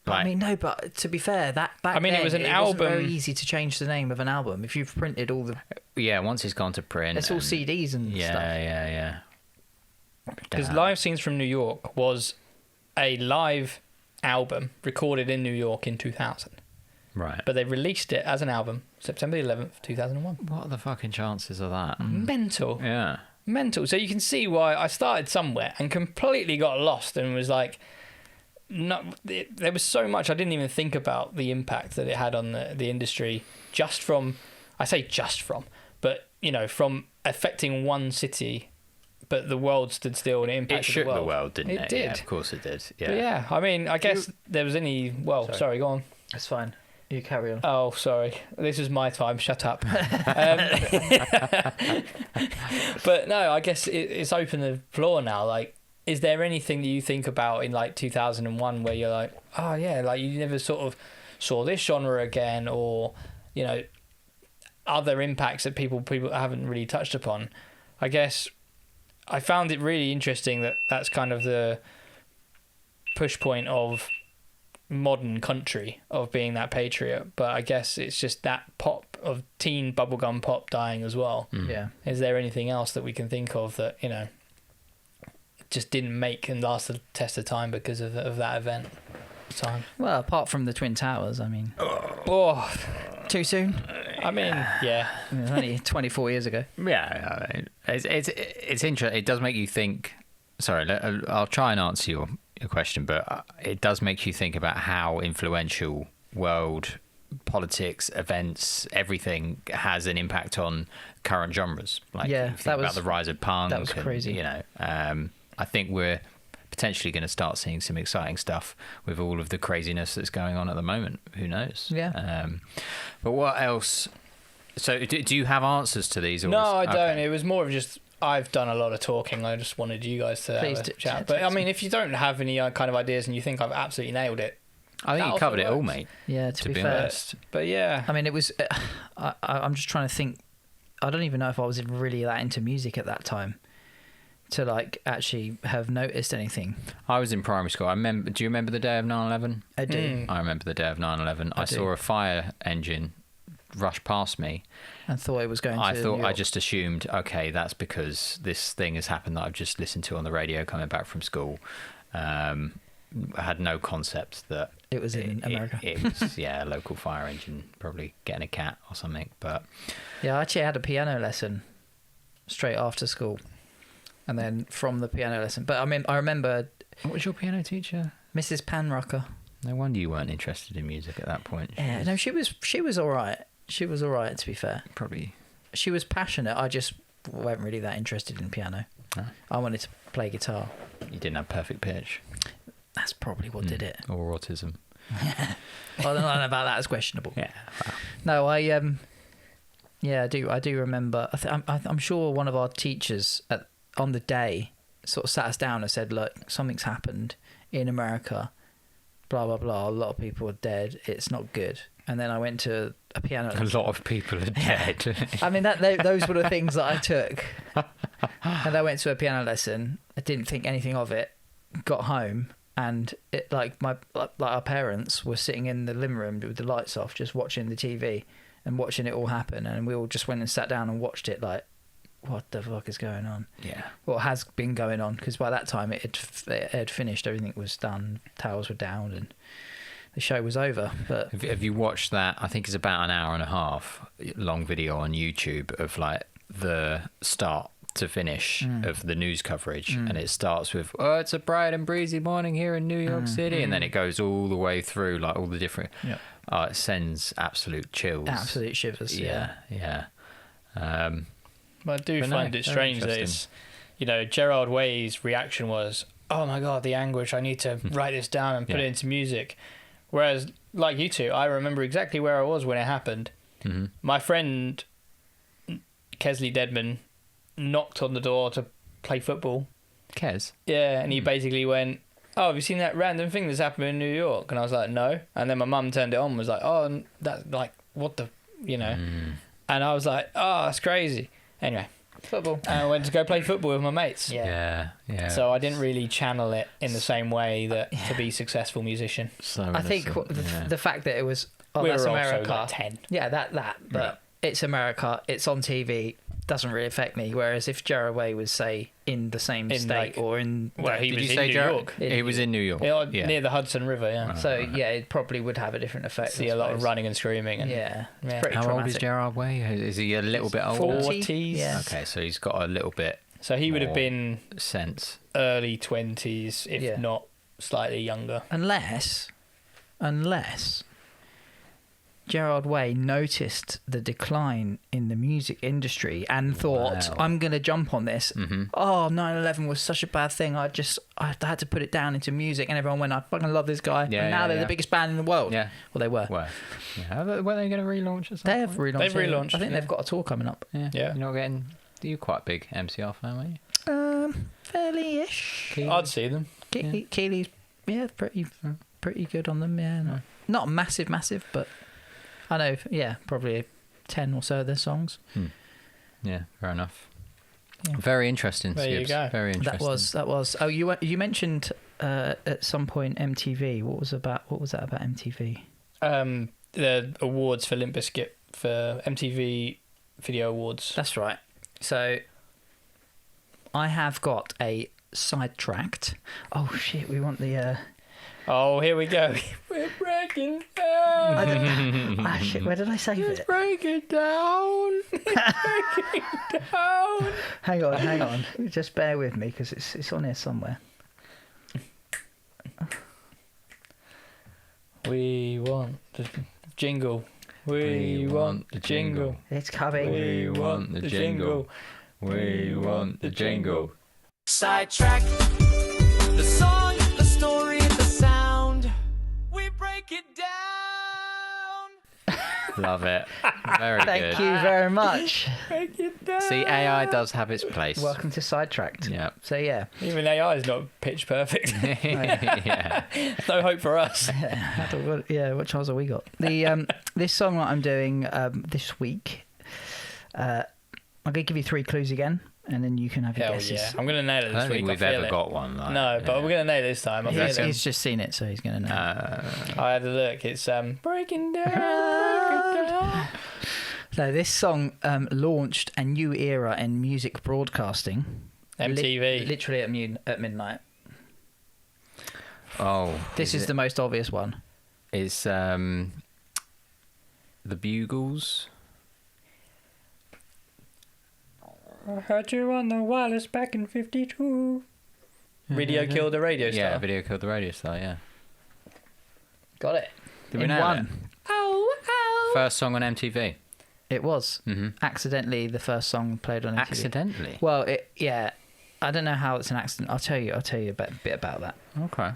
I mean, no, but to be fair, that back I mean, it then, was an wasn't album- very easy to change the name of an album if you've printed all the. Yeah, once it's gone to print. It's all and- CDs and Yeah, stuff. yeah. Because Damn. Live Scenes from New York was a live album recorded in New York in 2000. Right. But they released it as an album September 11th, 2001. What are the fucking chances of that? Mental. Yeah. Mental. So you can see why I started somewhere and completely got lost and was like, there was so much I didn't even think about the impact that it had on the industry just from, I say just from, but, you know, from affecting one city, but the world stood still and it It impacted shook the world. the world, didn't it? It did. Yeah, of course it did. Yeah. But yeah, I mean, I guess there was any, well, sorry, go on. That's fine. You carry on. Oh, sorry. This is my time. Shut up. But no, I guess it's open the floor now. Like, is there anything that you think about in like 2001 where you're like, oh yeah, like you never sort of saw this genre again, or, you know, other impacts that people haven't really touched upon? I guess I found it really interesting that that's kind of the push point of modern country, of being that patriot, but I guess it's just that pop of teen bubblegum pop dying as well. Yeah. Is there anything else that we can think of that, you know, just didn't make and last the test of time because of that event time? Well, apart from the Twin Towers, I mean, Oh, too soon. I mean, yeah. I mean, it was only 24 years ago. Yeah, I mean, it's interesting. It does make you think. Sorry, I'll try and answer your question, but it does make you think about how influential world politics, events, everything has an impact on current genres. Like, Yeah, if you think that about was- the rise of punk. that was and, crazy. You know, I think we're potentially going to start seeing some exciting stuff with all of the craziness that's going on at the moment. Who knows? Yeah. But what else? So, do you have answers to these? Or No, I don't. okay. It was more of just, I've done a lot of talking. I just wanted you guys to Please have a do. chat. But I mean, if you don't have any kind of ideas and you think I've absolutely nailed it, I think that you also covered it all, works. mate. Yeah, to be be fair. honest. but yeah. I mean, it was. I'm just trying to think. I don't even know if I was really that into music at that time. to like actually have noticed anything. I was in primary school. Do you remember the day of 9/11? I do. I remember the day of 9/11. I saw a fire engine rush past me. And thought it was going to New I York. just assumed, okay, that's because this thing has happened that I've just listened to on the radio coming back from school. I had no concept that it was in America. It was, a local fire engine, probably getting a cat or something. But yeah, I actually had a piano lesson straight after school. And then from the piano lesson. But I mean, I remember... What was your piano teacher? Mrs. Panrucker. No wonder you weren't interested in music at that point. No, she was all right. She was all right, to be fair. Probably. She was passionate. I just wasn't really that interested in piano. No? I wanted to play guitar. You didn't have perfect pitch. That's probably what did it. Or autism. I don't know about that. It's questionable. Yeah. Wow. No, I do remember. I'm sure one of our teachers on the day sort of sat us down and said, "Look, something's happened in America. Blah blah blah. A lot of people are dead. It's not good." And then I went to a piano lesson. A lot of people are dead. I mean, those were the things that I took. And I went to a piano lesson. I didn't think anything of it. Got home, and it our parents were sitting in the living room with the lights off, just watching the TV and watching it all happen. And we all just went and sat down and watched it. Like, what the fuck is going on? Yeah. What has been going on? Because by that time it had finished. Everything was done. Towers were down, and the show was over. But have you watched that? I think it's about an hour and a half long video on YouTube of like the start to finish of the news coverage, and it starts with, "Oh, it's a bright and breezy morning here in New York City," and then it goes all the way through, like all the different. Yeah. It sends absolute chills. Absolute shivers. Yeah. But I do find it strange that it's, Gerard Way's reaction was, "Oh my God, the anguish! I need to write this down and put it into music." Whereas, like you two, I remember exactly where I was when it happened. Mm-hmm. My friend Kesley Deadman knocked on the door to play football. Kes? Yeah, and he basically went, "Oh, have you seen that random thing that's happened in New York?" And I was like, "No." And then my mum turned it on and was like, "Oh, that's like, what the, And I was like, "Oh, that's crazy." Anyway, Football. and I went to go play football with my mates. Yeah. So I didn't really channel it in the same way that to be a successful musician. So I think the fact that it was, We that's were also America. like 10. Yeah, that. But it's America. It's on TV. Doesn't really affect me. Whereas if Gerard Way was, say, in the same state or in... Well, he Did was you in say New Gerard? York. He was in New York. Near the Hudson River, yeah. So, yeah, it probably would have a different effect. See a lot of running and screaming. And, Yeah. It's Yeah. pretty How traumatic. old is Gerard Way? Is he a little bit older? 40s. Yeah. Okay, so he's got a little bit So he would have more been sense. early 20s, if not slightly younger. Unless Gerard Way noticed the decline in the music industry and thought, Wow. I'm going to jump on this. Mm-hmm. Oh, 9/11 was such a bad thing. I had to put it down into music, and everyone went, I fucking love this guy. Yeah, and now yeah, they're yeah. the biggest band in the world. Yeah. Well, they were. Well, yeah. Were they going to relaunch or something? They have relaunched. They've relaunched, I think yeah. they've got a tour coming up. Yeah. Yeah. You're not getting... You're quite a big MCR fan, aren't you? Fairly-ish. I'd see them. Keely's, pretty good on them. Yeah, not massive, but I know. Yeah, probably 10 or so of their songs. Yeah, fair enough. Yeah. Very interesting. There you Skibbs. go. Very interesting. That was. Oh, you mentioned at some point MTV. What was that about MTV? The awards for Limp Bizkit for MTV Video Awards. That's right. So I have got a SideTracked. Oh shit! We want the. Oh, here we go. We're breaking down. Shit! Where did I save it? Break it down. Break it down. Hang on. Just bear with me because it's on here somewhere. We want the jingle. We want the jingle. It's coming. We want the jingle. We want the jingle. SideTracked. The song, the story, the sound. We break it down. Love it. Very good. Thank you very much. Break it down. See, AI does have its place. Welcome to SideTracked. Yeah. So yeah. Even AI is not pitch perfect. Yeah. No hope for us. What chance have we got? The this song that I'm doing this week, I'm going to give you 3 clues again. and then you can have your Hell guesses. yeah. I'm going to nail it I this don't week. think we've I feel ever it. got one. Like, No, but we're going to nail it this time. I feel it. He's just seen it, so he's going to know. I had a look. It's Breaking Down. So this song launched a new era in music broadcasting. MTV. Literally at midnight. Oh, This is the most obvious one. It's the Bugles. I heard you on the wireless back in 52. Video killed the radio star. Yeah, Video Killed the Radio Star. Yeah. Got it. Did we In nail one. it? Oh. First song on MTV. It was Mm-hmm. accidentally the first song played on MTV. Accidentally. Well, yeah. I don't know how it's an accident. I'll tell you a bit about that. Okay.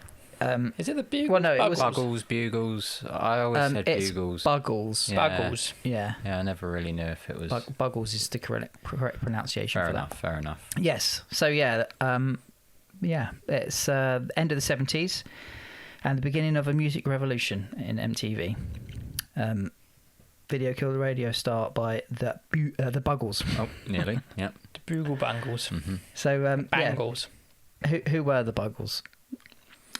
Is it the Bugles? Well, no, it was- Buggles, Bugles. I always said it's Bugles. Buggles. Yeah. Buggles. Yeah. Yeah, I never really knew if it was. Buggles is the correct pronunciation Fair for enough. that. Fair enough. Yes. So yeah, it's end of the 70s and the beginning of a music revolution in MTV. Video Killed the Radio Star by the Buggles. Oh, nearly. Yep. The Bugle Bangles. So Bangles. who were the Buggles?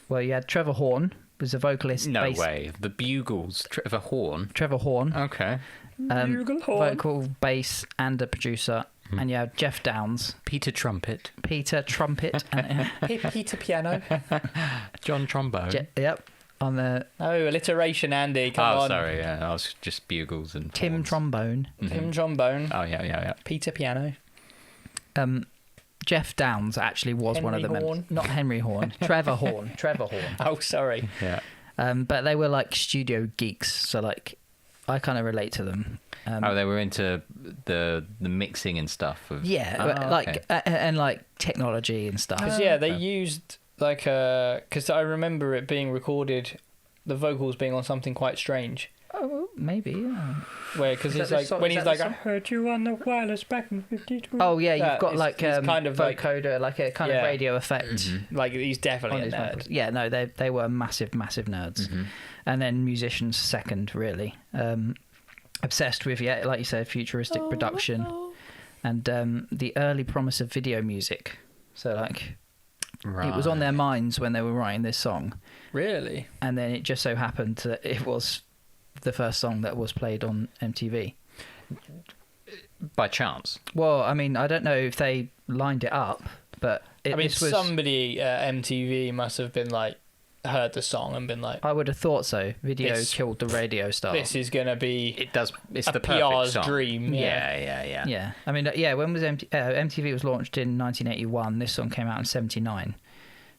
Well, you had Trevor Horn, was a vocalist. No way. The Bugles. Trevor Horn. Trevor Horn, Okay. Bugle Horn. vocal, bass, and a producer. And you have Jeff Downs, Peter Trumpet. Peter Trumpet, and Peter Piano. John Trombone. yep, on the Oh, alliteration, Andy. Come Oh, on. sorry. Yeah, I was just Bugles and Tim horns. Trombone. Tim Trombone. Oh, yeah. Peter Piano. Jeff Downs actually was one of the Henry members. Horn. Not Henry Horn. Trevor Horn. Oh, sorry. Yeah. But they were like studio geeks, so like I kind of relate to them. They were into the mixing and stuff. Of... Yeah, Oh, like okay. and like technology and stuff. Because, they used, like, because I remember it being recorded, the vocals being on something quite strange. Oh, maybe. Yeah. Where, because Is it's that the like, song- when is he's that like, the I song? heard you on the wireless back in 52. Oh yeah, you've That got is- like is kind of like, vocoder, like a kind of Yeah. radio effect. like, he's definitely On a his nerd. vocals. Yeah, no, they were massive nerds, and then musicians second, really. Obsessed with like you said, futuristic production, and the early promise of video music. So like, it was on their minds when they were writing this song, Really? and then it just so happened that it was the first song that was played on MTV. By chance. Well, I mean, I don't know if they lined it up, but this was. somebody at MTV must have been like, heard the song and been like, I would have thought so. Video This- killed the radio star. this is going to be It does. It's a the perfect PR's song. dream. Yeah. Yeah, I mean, when was MTV was launched in 1981? This song came out in 79,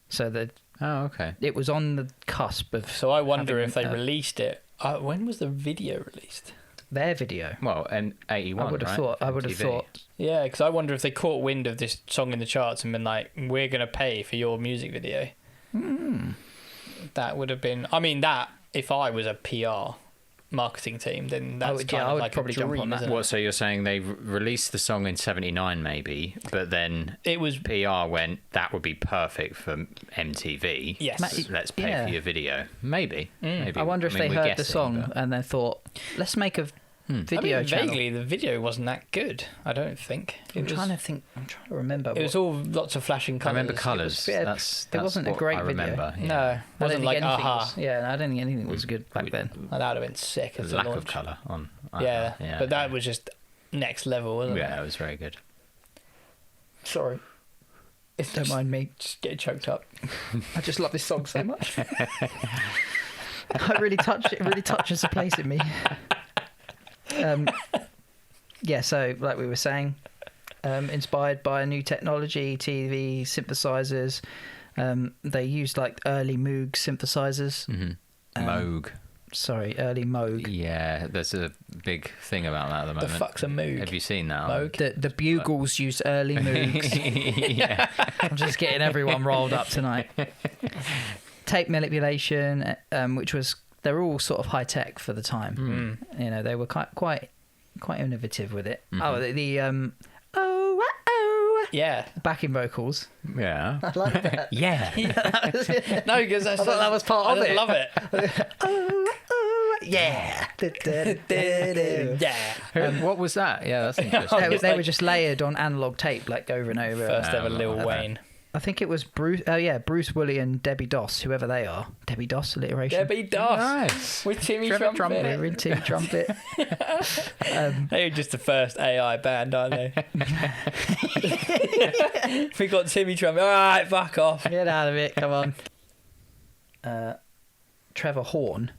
so Oh, okay. it was on the cusp of So I wonder having, if they released it. When was the video released? their video. Well, and 81. I would have right? thought. I would have MTV. thought. Yeah, because I wonder if they caught wind of this song in the charts and been like, "We're gonna pay for your music video." That would have been. I mean, that if I was a PR marketing team, then that's would- kind yeah, I of would like probably a jump dream, on that. isn't it? What? So you're saying they released the song in '79, maybe, but then It was. PR went, that would be perfect for MTV. Yes. Let's pay Yeah. for your video. Maybe. Maybe. I wonder if mean, they we're heard the guessing, song but- and then thought, let's make a I video mean, channel. vaguely, the video wasn't that good. I don't think. I'm trying to remember. It was all lots of flashing I colours. remember colours. yeah, That's it wasn't a what great I video. remember. Yeah. No, I it don't wasn't think like anything aha. was, I don't think anything was good back then. That would have been sick The as a lack launch. of colour on. Yeah, yeah, but that was just next level, wasn't Yeah, it? it was very good. Sorry. If don't mind me, Just getting choked up. I just love this song so much. It really touches a place in me. Yeah, so like we were saying, inspired by new technology, TV synthesizers. They used like early Moog synthesizers. Moog. Sorry, early Moog. Yeah, there's a big thing about that at the The moment. fuck's a Moog? Have you seen that? Moog? The Bugles used early Moogs. Yeah. I'm just getting everyone rolled up tonight. Tape manipulation, which was they're all sort of high tech for the time. You know, they were quite innovative with it. Oh, the Yeah. backing vocals. Yeah. I like that. Yeah. No, because I thought that was part of I it. love it. Yeah. Yeah. What was that? Yeah, that's interesting. They were just layered on analog tape, like over and over. First ever Lil Wayne. I think it was Bruce. Oh yeah, Bruce Woolley and Debbie Doss, whoever they are. Debbie Doss alliteration. Debbie Doss. Nice. With Timmy Trevor Trumpet. They're in Timmy Trumpet. They're just the first AI band, aren't they? We got Timmy Trumpet. All right, fuck off. Get out of it, come on. Trevor Horn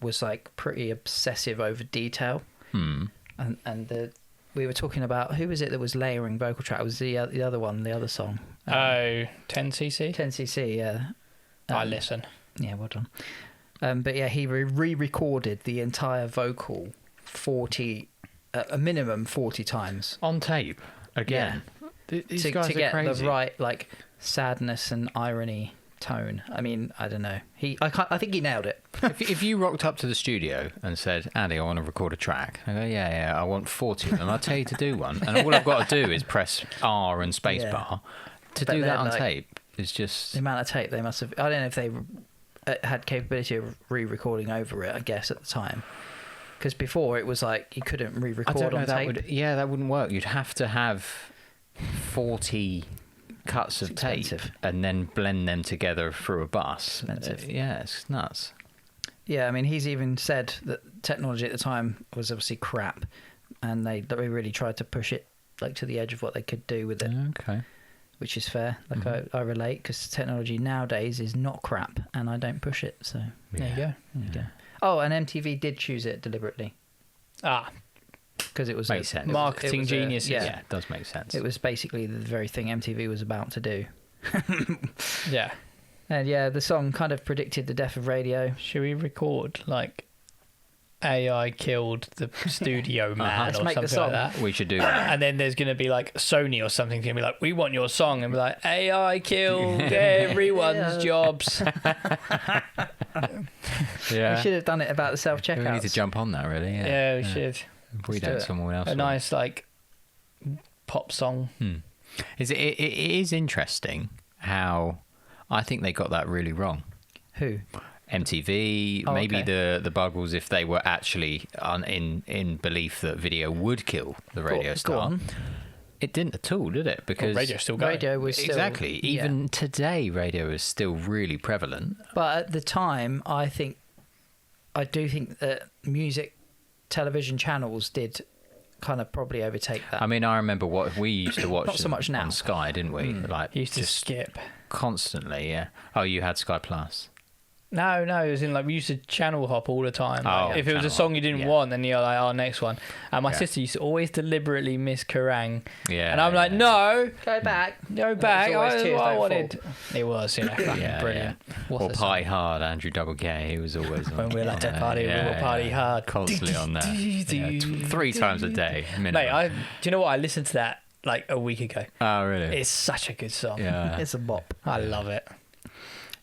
was like pretty obsessive over detail. And we were talking about, who was it that was layering vocal track? It was the other one, the other song. 10cc? 10cc, yeah. I listen. Yeah, well done. But yeah, he re-recorded the entire vocal a minimum 40 times. On tape again. These to guys are get crazy. the right like sadness and irony tone. I mean, I don't know. I think he nailed it. If you rocked up to the studio and said, Andy, I want to record a track, I go, yeah, I want 40 of them. I'll tell you to do one. And all I've got to do is press R and spacebar. To But do that then, on like, tape is just... The amount of tape they must have. I don't know if they had capability of re-recording over it. I guess at the time, because before it was like you couldn't I re-record don't know, on that tape. that wouldn't work. You'd have to have 40 cuts of tape expensive. and then blend them together through a bus. Expensive. Yeah, it's nuts. Yeah, I mean, he's even said that technology at the time was obviously crap, and they really tried to push it like to the edge of what they could do with it, Okay. which is fair. Like I relate, because technology nowadays is not crap, and I don't push it. So There you go. there you go. Oh, and MTV did choose it deliberately Ah, because it was Makes sense. marketing it geniuses. yeah, Yeah, it does make sense. it was basically the very thing MTV was about to do. Yeah. And yeah, the song kind of predicted the death of radio. Should we record like AI killed the studio man Let's or make the something like song. that? We should do that. And then there's going to be like Sony or something going to be like, we want your song, and be like, AI killed everyone's jobs. Yeah. We should have done it about the We need to self-checkouts. jump on that, really. Yeah, we should. If we Let's don't, do it. someone else A will. nice like pop song. It is interesting how I think they got that really wrong. Who? MTV, Oh, maybe okay. the Buggles, if they were actually in belief that video would kill the radio Go star. on. It didn't at all, did it? Because Radio's still going. Radio was still, exactly. yeah. Even today, radio is still really prevalent. But at the time, I do think that music television channels did kind of probably overtake that. I mean, I remember what we used to watch Not so much now. on Sky, didn't we? Like Used to just skip. constantly. Yeah. Oh, you had Sky Plus. No, it was in like we used to channel hop all the time. Oh, Like, if it was a channel song hop, you didn't yeah. want, then you're like, oh, next one. And my Yeah. sister used to always deliberately miss Kerrang. Yeah. And I'm like, yeah. no, Go back. go back. always I Tuesday wanted. It was, fucking Yeah, brilliant. What's Or the Party Hard, Andrew Double K. He was always on. When we like to party, we will party hard. Constantly on there. Yeah, 3 times a day. Minimum. Mate, do you know what? I listened to that like a week ago. Oh, really? It's such a good song. Yeah. It's a bop. I love it.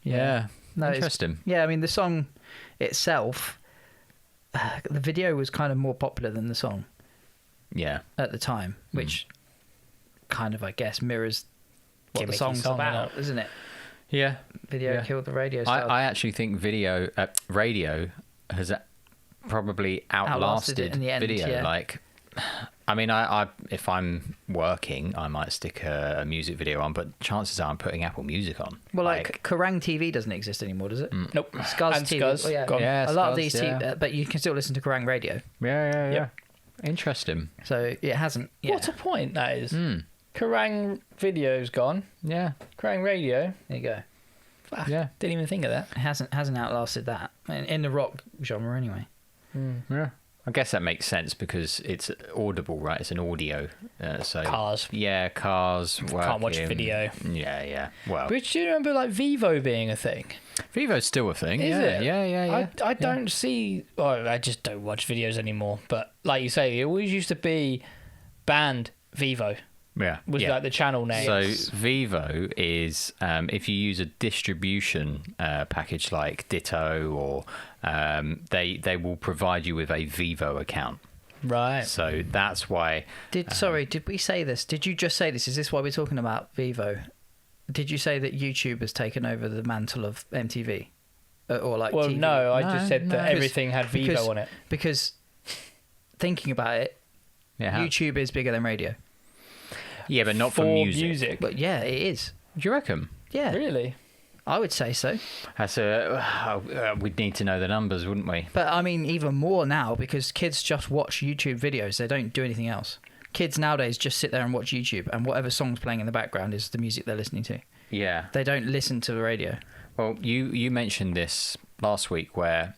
Yeah. No, it's- Interesting. Yeah, I mean, the song itself, the video was kind of more popular than the song Yeah. at the time, which kind of, I guess, mirrors what the Gimmicky song's song, about, innit? isn't it? Yeah. Video Yeah. killed the radio star. I actually think radio has probably outlasted it in the end, video. yeah. Like, I mean, I if I'm working, I might stick a music video on, but chances are I'm putting Apple Music on. Well, like Kerrang TV doesn't exist anymore, does it? Nope. Scuzz And TV. Scuzz, Oh, yeah. gone. Yeah, a lot of Scuzz, these, yeah. but you can still listen to Kerrang Radio. Yeah. Yep. Interesting. So it hasn't. Yeah. What a point that is. Kerrang video's gone. Yeah. Kerrang radio. There you go. Fuck, Yeah. Didn't even think of that. It hasn't outlasted that in the rock genre anyway. Yeah. I guess that makes sense because it's audible, right? It's an audio. So Cars. Yeah, cars. Can't watch working. video. Yeah. Well, But do you remember like Vivo being a thing? Vivo's still a thing. Is yeah. it? Yeah. I don't see. Oh, I just don't watch videos anymore. But like you say, it always used to be band Vivo Yeah. was yeah. like the channel name. So Vivo is if you use a distribution package like Ditto, or they will provide you with a Vivo account. right. So that's why. Did we say this? Did you just say this? Is this why we're talking about Vivo? Did you say that YouTube has taken over the mantle of MTV? or like Well, TV. no, I just said that no. everything had Vivo on it. Because thinking about it, Yeah, YouTube is bigger than radio. yeah, but not for music. But yeah, it is. Do you reckon? Yeah, Really? I would say so. That's we'd need to know the numbers, wouldn't we? But I mean, even more now because kids just watch YouTube videos. They don't do anything else. Kids nowadays just sit there and watch YouTube, and whatever song's playing in the background is the music they're listening to. Yeah. They don't listen to the radio. Well, you mentioned this last week where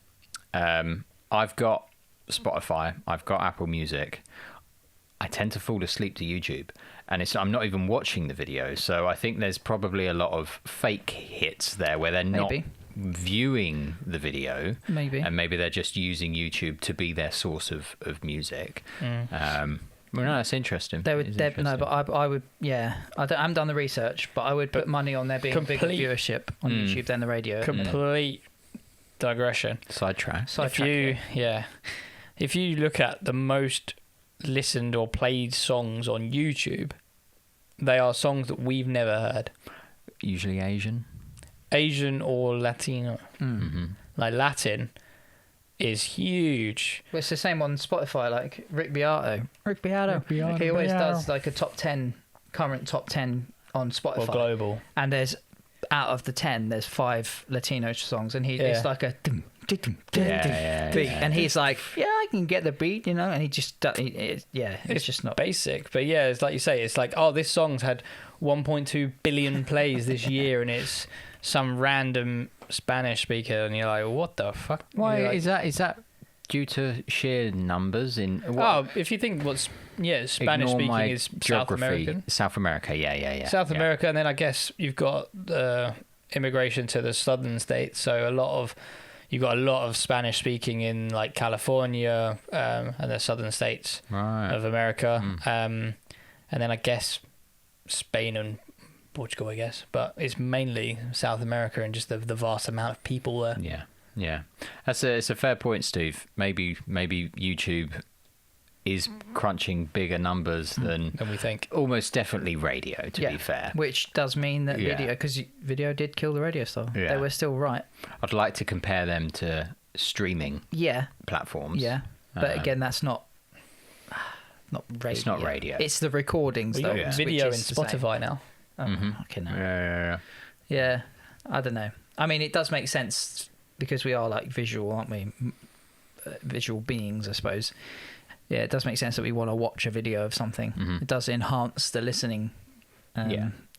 I've got Spotify, I've got Apple Music. I tend to fall asleep to YouTube, and I'm not even watching the videos. So I think there's probably a lot of fake hits there where they're not viewing the video. Maybe. And maybe they're just using YouTube to be their source of music. Well, no, that's interesting. They would, no, but I would, yeah. I haven't done the research, but I would put money on there being a bigger viewership on YouTube than the radio. Complete digression. Sidetrack. If you look at the most listened or played songs on YouTube, they are songs that we've never heard. Usually Asian or Latino. Like Latin is huge. Well, it's the same on Spotify, like Rick Beato. He always does like a current top 10 on Spotify. Or global. And there's, out of the 10, there's 5 Latino songs, and it's like a beat, and he's like, yeah, I can get the beat, you know, and he just, it's just not basic. But yeah, it's like you say, it's like, oh, this song's had 1.2 billion plays this year, and it's some random Spanish speaker, and you're like, what the fuck? Why like, is that due to sheer numbers in? If you think Spanish speaking is South American. South America, yeah. South America, and then I guess you've got the immigration to the southern states, so you've got a lot of Spanish speaking in like California and the southern states of America, and then I guess Spain and Portugal, I guess, but it's mainly South America and just the vast amount of people there. Yeah. It's a fair point, Steve. Maybe YouTube is crunching bigger numbers than we think. Almost definitely radio, to be fair. Which does mean that because video did kill the radio star. Yeah. They were still right. I'd like to compare them to streaming platforms. Yeah, but again, that's not radio. It's not radio. It's the recordings, though. Got video in Spotify now. Okay, no. Yeah, I don't know. I mean, it does make sense because we are like visual, aren't we? Visual beings, I suppose. Yeah, it does make sense that we want to watch a video of something. It does enhance the listening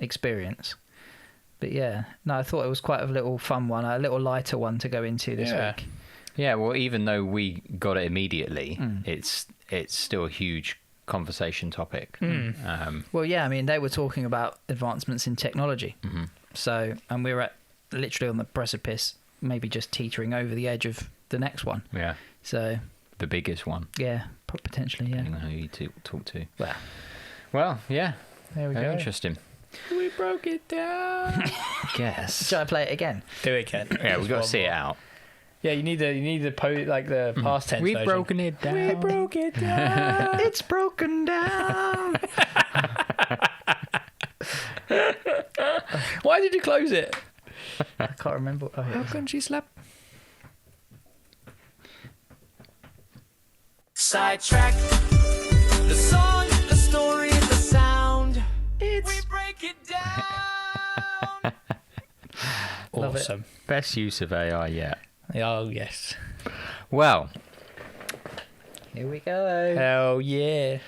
experience. But yeah, no, I thought it was quite a little fun one, a little lighter one to go into this week. Yeah, well, even though we got it immediately, it's still a huge conversation topic. Well, yeah, I mean, they were talking about advancements in technology. So, and we were literally on the precipice, maybe just teetering over the edge of the next one. Yeah. So the biggest one. Yeah, potentially, yeah. Depending on who you talk to. Well, yeah. There we go. Interesting. We broke it down. I guess. Should I play it again? Do it again. Yeah, we've got to see it out. Yeah, you need the past tense. We've version. broken it down. We broke it down. It's broken down. Why did you close it? I can't remember. Oh, How can she slap? SideTracked. The song, the story, the sound. We break it down. Awesome. Best use of AI yet. Oh, yes. Well, here we go. Hell yeah.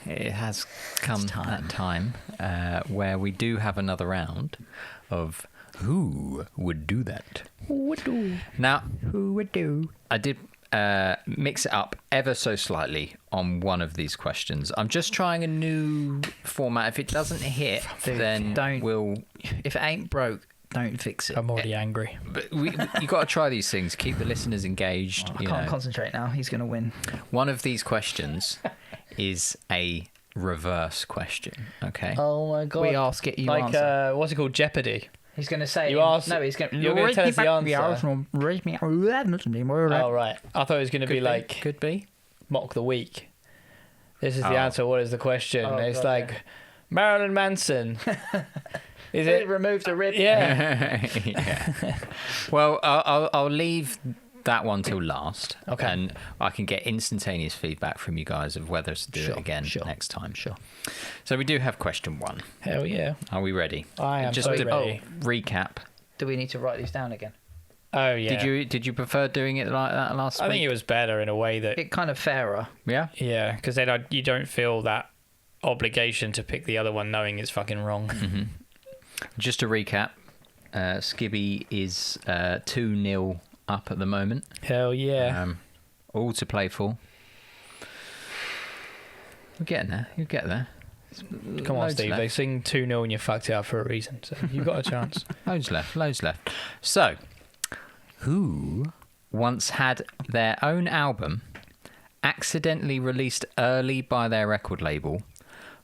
It has come that time where we do have another round of Who Would Do That? Who would do? Now, Who would do? I did mix it up ever so slightly on one of these questions. I'm just trying a new format. If it doesn't hit, then If it ain't broke, don't fix it. I'm already angry. But you got to try these things. Keep the listeners engaged. I can't concentrate now. He's going to win. One of these questions is a reverse question. Okay. Oh my god. We ask it, you like answer. What's it called? Jeopardy. He's going to say. You ask. No, he's going. You're going to tell us the answer. Oh right. I thought it was going to be like could be mock the week. This is the answer. What is the question? It's like Marilyn Manson Is They it? removed the rib. Yeah. Yeah. Well, I'll leave that one till last. Okay. And I can get instantaneous feedback from you guys of whether to do Sure, it again sure, next time. Sure. So we do have question 1. Hell yeah. Are we ready? I am Just so to ready. recap. Do we need to write these down again? Oh yeah. Did you prefer doing it like that last I week? think it was better in a way that It kind of fairer. Yeah. yeah, because then you don't feel that obligation to pick the other one knowing it's fucking wrong. Mm-hmm. Just to recap, Skibby is 2-0 up at the moment. Hell yeah. All to play for. We're getting there. You get there. Come on, Loads Steve. left. They sing 2-0 and you fucked it up for a reason. So you've got a chance. Loads left. Loads left. So, who once had their own album accidentally released early by their record label,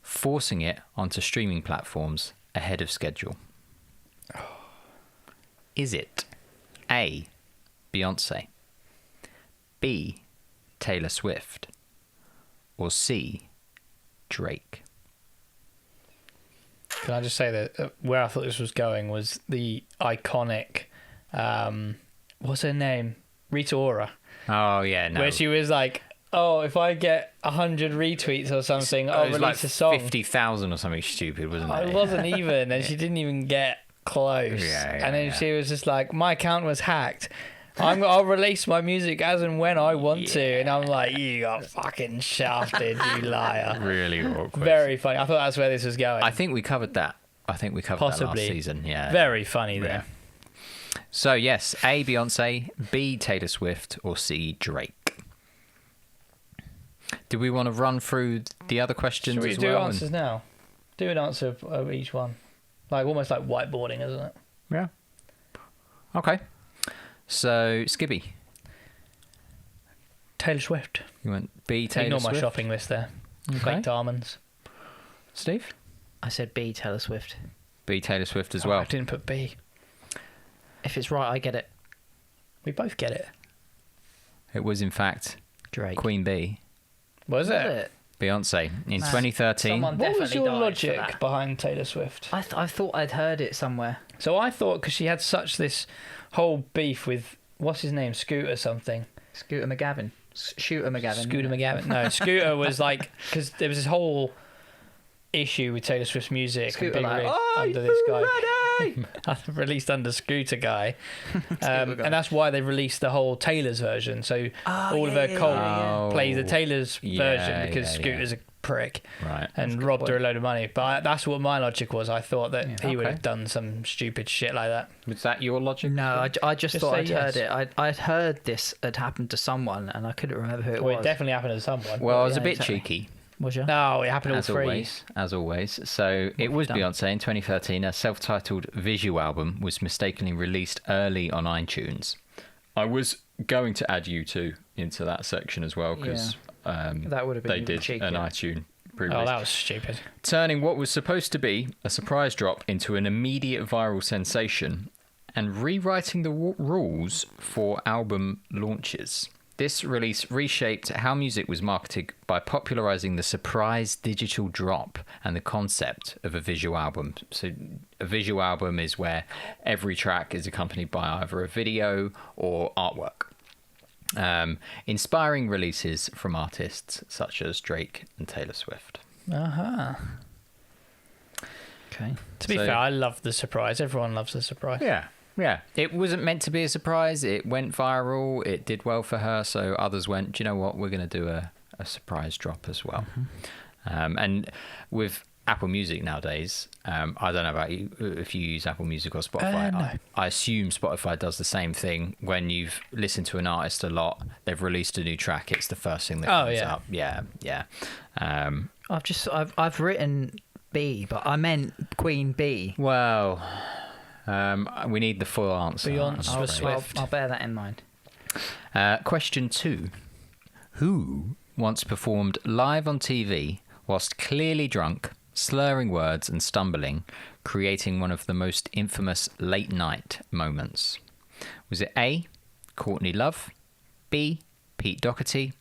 forcing it onto streaming platforms ahead of schedule? Is it A, Beyonce, B, Taylor Swift, or C, Drake? Can I just say that where I thought this was going was the iconic, what's her name? Rita Ora. Oh yeah, no. Where she was like, oh, if I get 100 retweets or something, I'll it was release like a song. 50,000 or something stupid, wasn't it? It wasn't even, and she didn't even get close. Yeah, and then yeah. she was just like, my account was hacked. I'll release my music as and when I want to. And I'm like, you got fucking shafted, you liar. Really awkward. Very funny. I thought that's where this was going. I think we covered that. that Possibly. last season. Yeah. Very funny there. Yeah. So yes, A, Beyonce, B, Taylor Swift, or C, Drake. Do we want to run through the other questions Should we as do well? answers now? Do an answer of each one. Like almost like whiteboarding, isn't it? Yeah. Okay. So Skibby, Taylor Swift. you went B, Taylor Ignore Swift. my shopping list there. Okay. Baked almonds. Steve, I said B, Taylor Swift. B, Taylor Swift as Oh, well. I didn't put B. If it's right, I get it. We both get it. It was in fact Drake. Queen B, Was it? Beyonce in Man, 2013. someone- What was Definitely your died for logic that. behind Taylor Swift? I thought I'd heard it somewhere. So I thought because she had such this whole beef with what's his name, Scooter something. Scooter McGavin. Shooter McGavin. Scooter McGavin. No, Scooter was like because there was this whole issue with Taylor Swift's music Scooter and being like, released "Are under this guy. you Released under Scooter guy, and that's why they released the whole Taylor's version. So all of her cult plays the Taylor's version because Scooter's a prick Right. and robbed her a load of money. But that's what my logic was. I thought that he would have done some stupid shit like that. Was that your logic? No, I just thought say I'd yes. heard it. I'd heard this had happened to someone, and I couldn't remember who it Well, was. it definitely happened to someone. Well, I was a Yeah, bit exactly. cheeky. Was you? No, it happened all As three. always. So it was done? Beyonce in 2013. Her self-titled visual album was mistakenly released early on iTunes. I was going to add U2 into that section as well because That would have been they did cheeky. an iTunes pre-release. Oh, that was stupid. Turning what was supposed to be a surprise drop into an immediate viral sensation and rewriting the rules for album launches. This release reshaped how music was marketed by popularizing the surprise digital drop and the concept of a visual album. So a visual album is where every track is accompanied by either a video or artwork. Inspiring releases from artists such as Drake and Taylor Swift. Uh-huh. Okay. To be So- fair, I love the surprise. Everyone loves the surprise. Yeah. It wasn't meant to be a surprise. It went viral. It did well for her. So others went, do you know what? We're going to do a surprise drop as well. And with Apple Music nowadays, I don't know about you, if you use Apple Music or Spotify. No. I assume Spotify does the same thing. When you've listened to an artist a lot, they've released a new track. It's the first thing that comes up. Yeah. I've written B, but I meant Queen B. Well, we need the full answer. Beyonce I'm was afraid. Swift. I'll bear that in mind. Question 2. Who once performed live on TV whilst clearly drunk, slurring words and stumbling, creating one of the most infamous late night moments? Was it A, Courtney Love, B, Pete Doherty,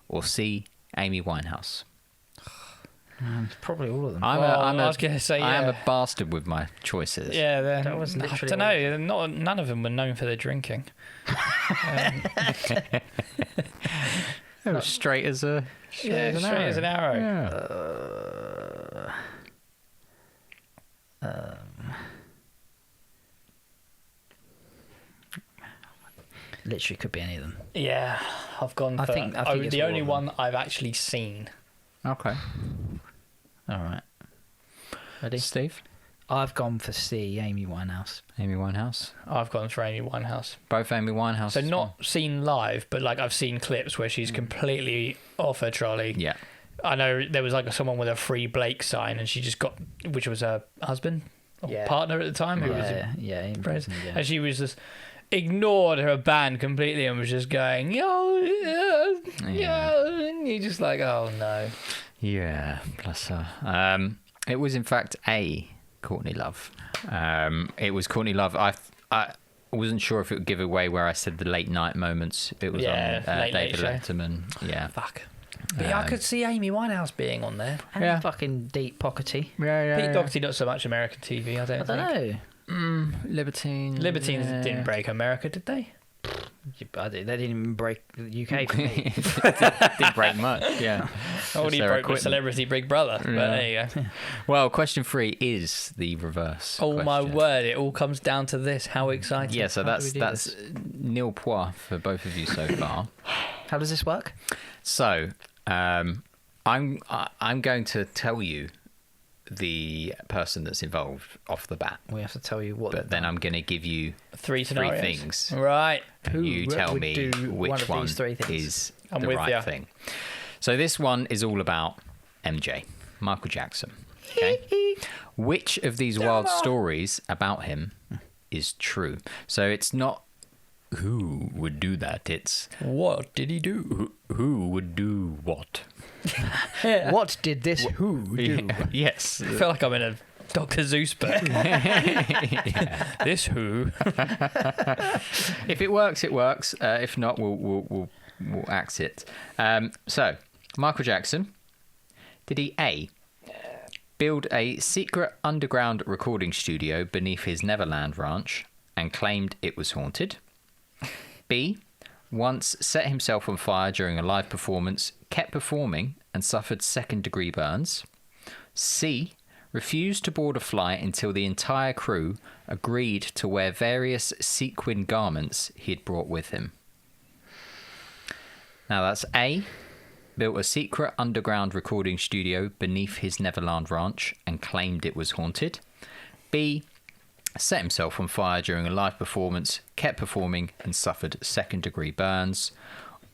or C, Amy Winehouse? Probably all of them. I was gonna say, I am yeah. a bastard with my choices. Yeah, That was I literally don't know. None of them were known for their drinking. It was straight as a Straight as an arrow. Yeah. Literally could be any of them. Yeah, I've gone for I think it's the all only of them. one I've actually seen. Okay. All right. Ready? Steve? I've gone for C, Amy Winehouse. Amy Winehouse. I've gone for Amy Winehouse. Both Amy Winehouse. So not seen live, but like I've seen clips where she's completely off her trolley. Yeah. I know there was like someone with a Free Blake sign, and she just got, which was her husband or partner at the time, who was in prison, yeah. and she was just ignored her band completely and was just going, yo, and you're just like, oh no. Yeah, bless her. It was in fact a Courtney Love. It was Courtney Love. I wasn't sure if it would give away where I said the late night moments. It was on Late David Show. Letterman. Yeah. Fuck. But yeah, I could see Amy Winehouse being on there. And fucking deep pockety. Yeah, Pete Doherty, not so much American TV, I don't I don't think. know. Libertines. Libertines didn't break America, did they? They didn't even break the UK for me. Didn't break much. Yeah. Already their broke with equipment. Celebrity Big Brother. But there you go. Well, question 3 is the reverse. Oh my question. word! It all comes down to this. How exciting! Yeah, so How do we that's do nil points for both of you so far. How does this work? So, I'm going to tell you the person that's involved off the bat, We have to tell you what. but then I'm going to give you Three scenarios. things. Right. And you Who tell would me do which one of one these three things? is I'm the with right ya. thing. So this one is all about MJ, Michael Jackson. Okay. Which of these wild stories about him is true? So it's not who would do that. It's What did he do? who would do what. What did this who do? Yes. I feel like I'm in a Dr. Zeus book. This who? If it works, it works. If not, we'll axe it. So, Michael Jackson, did he A, build a secret underground recording studio beneath his Neverland ranch and claimed it was haunted? B, once set himself on fire during a live performance, kept performing and suffered second-degree burns? C, refused to board a flight until the entire crew agreed to wear various sequin garments he had brought with him? Now that's A, built a secret underground recording studio beneath his Neverland ranch and claimed it was haunted. B, set himself on fire during a live performance, kept performing and suffered second-degree burns.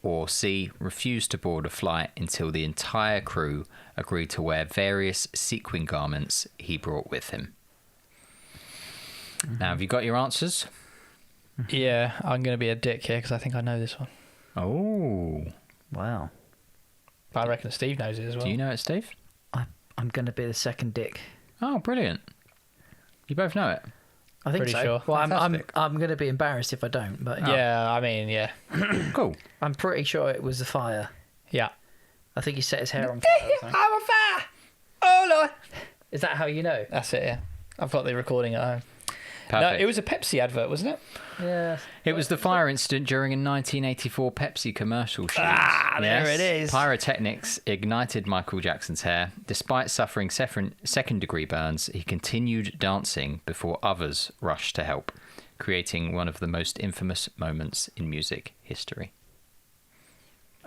Or C, refused to board a flight until the entire crew agreed to wear various sequin garments he brought with him. Now, have you got your answers? Yeah, I'm going to be a dick here because I think I know this one. Oh. Wow. But I reckon Steve knows it as well. Do you know it, Steve? I'm going to be the second dick. Oh, brilliant. You both know it. I think Pretty so. sure. Well, I'm Fantastic. going to be embarrassed if I don't. But Yeah, I mean, yeah. Cool. I'm pretty sure it was the fire. Yeah. I think he set his hair on fire. or something. I'm a fire! Oh, Lord! Is that how you know? That's it, yeah. I've got the recording at home. Perfect. No, it was a Pepsi advert, wasn't it? Yeah. It was the fire incident during a 1984 Pepsi commercial shoot. Ah, there it is. Pyrotechnics ignited Michael Jackson's hair. Despite suffering second-degree burns, he continued dancing before others rushed to help, creating one of the most infamous moments in music history.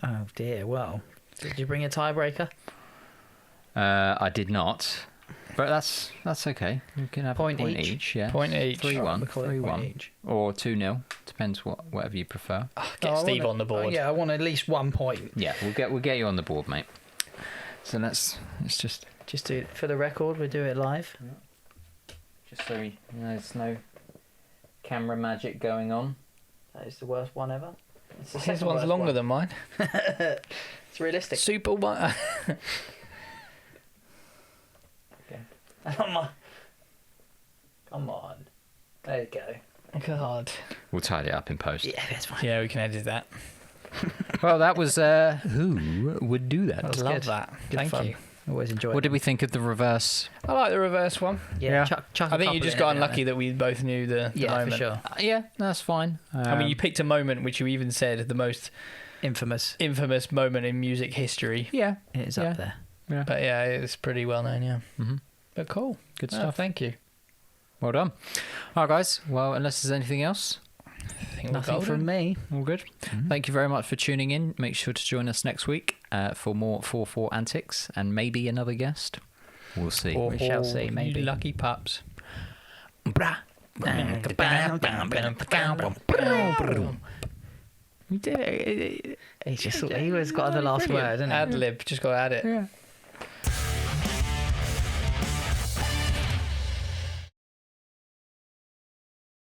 Oh dear. Well, did you bring a tiebreaker? I did not, but that's okay. We can have Point a point each? each. Yeah. Point each. 3-1. we call it point 3-1. each. Or 2-0. Depends whatever you prefer. Get Oh, I Steve wanna- on the board. yeah, I want at least 1 point. Yeah, we'll get you on the board, mate. So let's just Just do it for the record. We do it live. so there's no camera magic going on. That is the worst one ever. It's the His second one's worst longer one. than mine. It's realistic. Super one. Come on. Come on. There you go. God. We'll tidy it up in post. Yeah, that's fine. Yeah, we can edit that. Well, that was who would do that? I was love good. that. Good Thank fun. you. Always enjoy What it. did we think of the reverse? I like the reverse one. Yeah. Chuck a I think you couple just in got every now unlucky and that we both knew the then. Yeah, moment. for sure. Yeah, that's fine. I mean, you picked a moment which you even said the most Infamous. moment in music history. yeah, It is Yeah. up there. But yeah, it's pretty well known, yeah. Mm-hmm. But cool. Good Oh, stuff. thank you. Well done. All right, guys. Well, unless there's anything else, I think we're Nothing golden. from me. all good. Thank you very much for tuning in. Make sure to join us next week for more 4-4 antics and maybe another guest. We'll see. Or We shall see, you maybe. lucky pups. He always got the last word, isn't he? Ad lib, just got to add it. Yeah.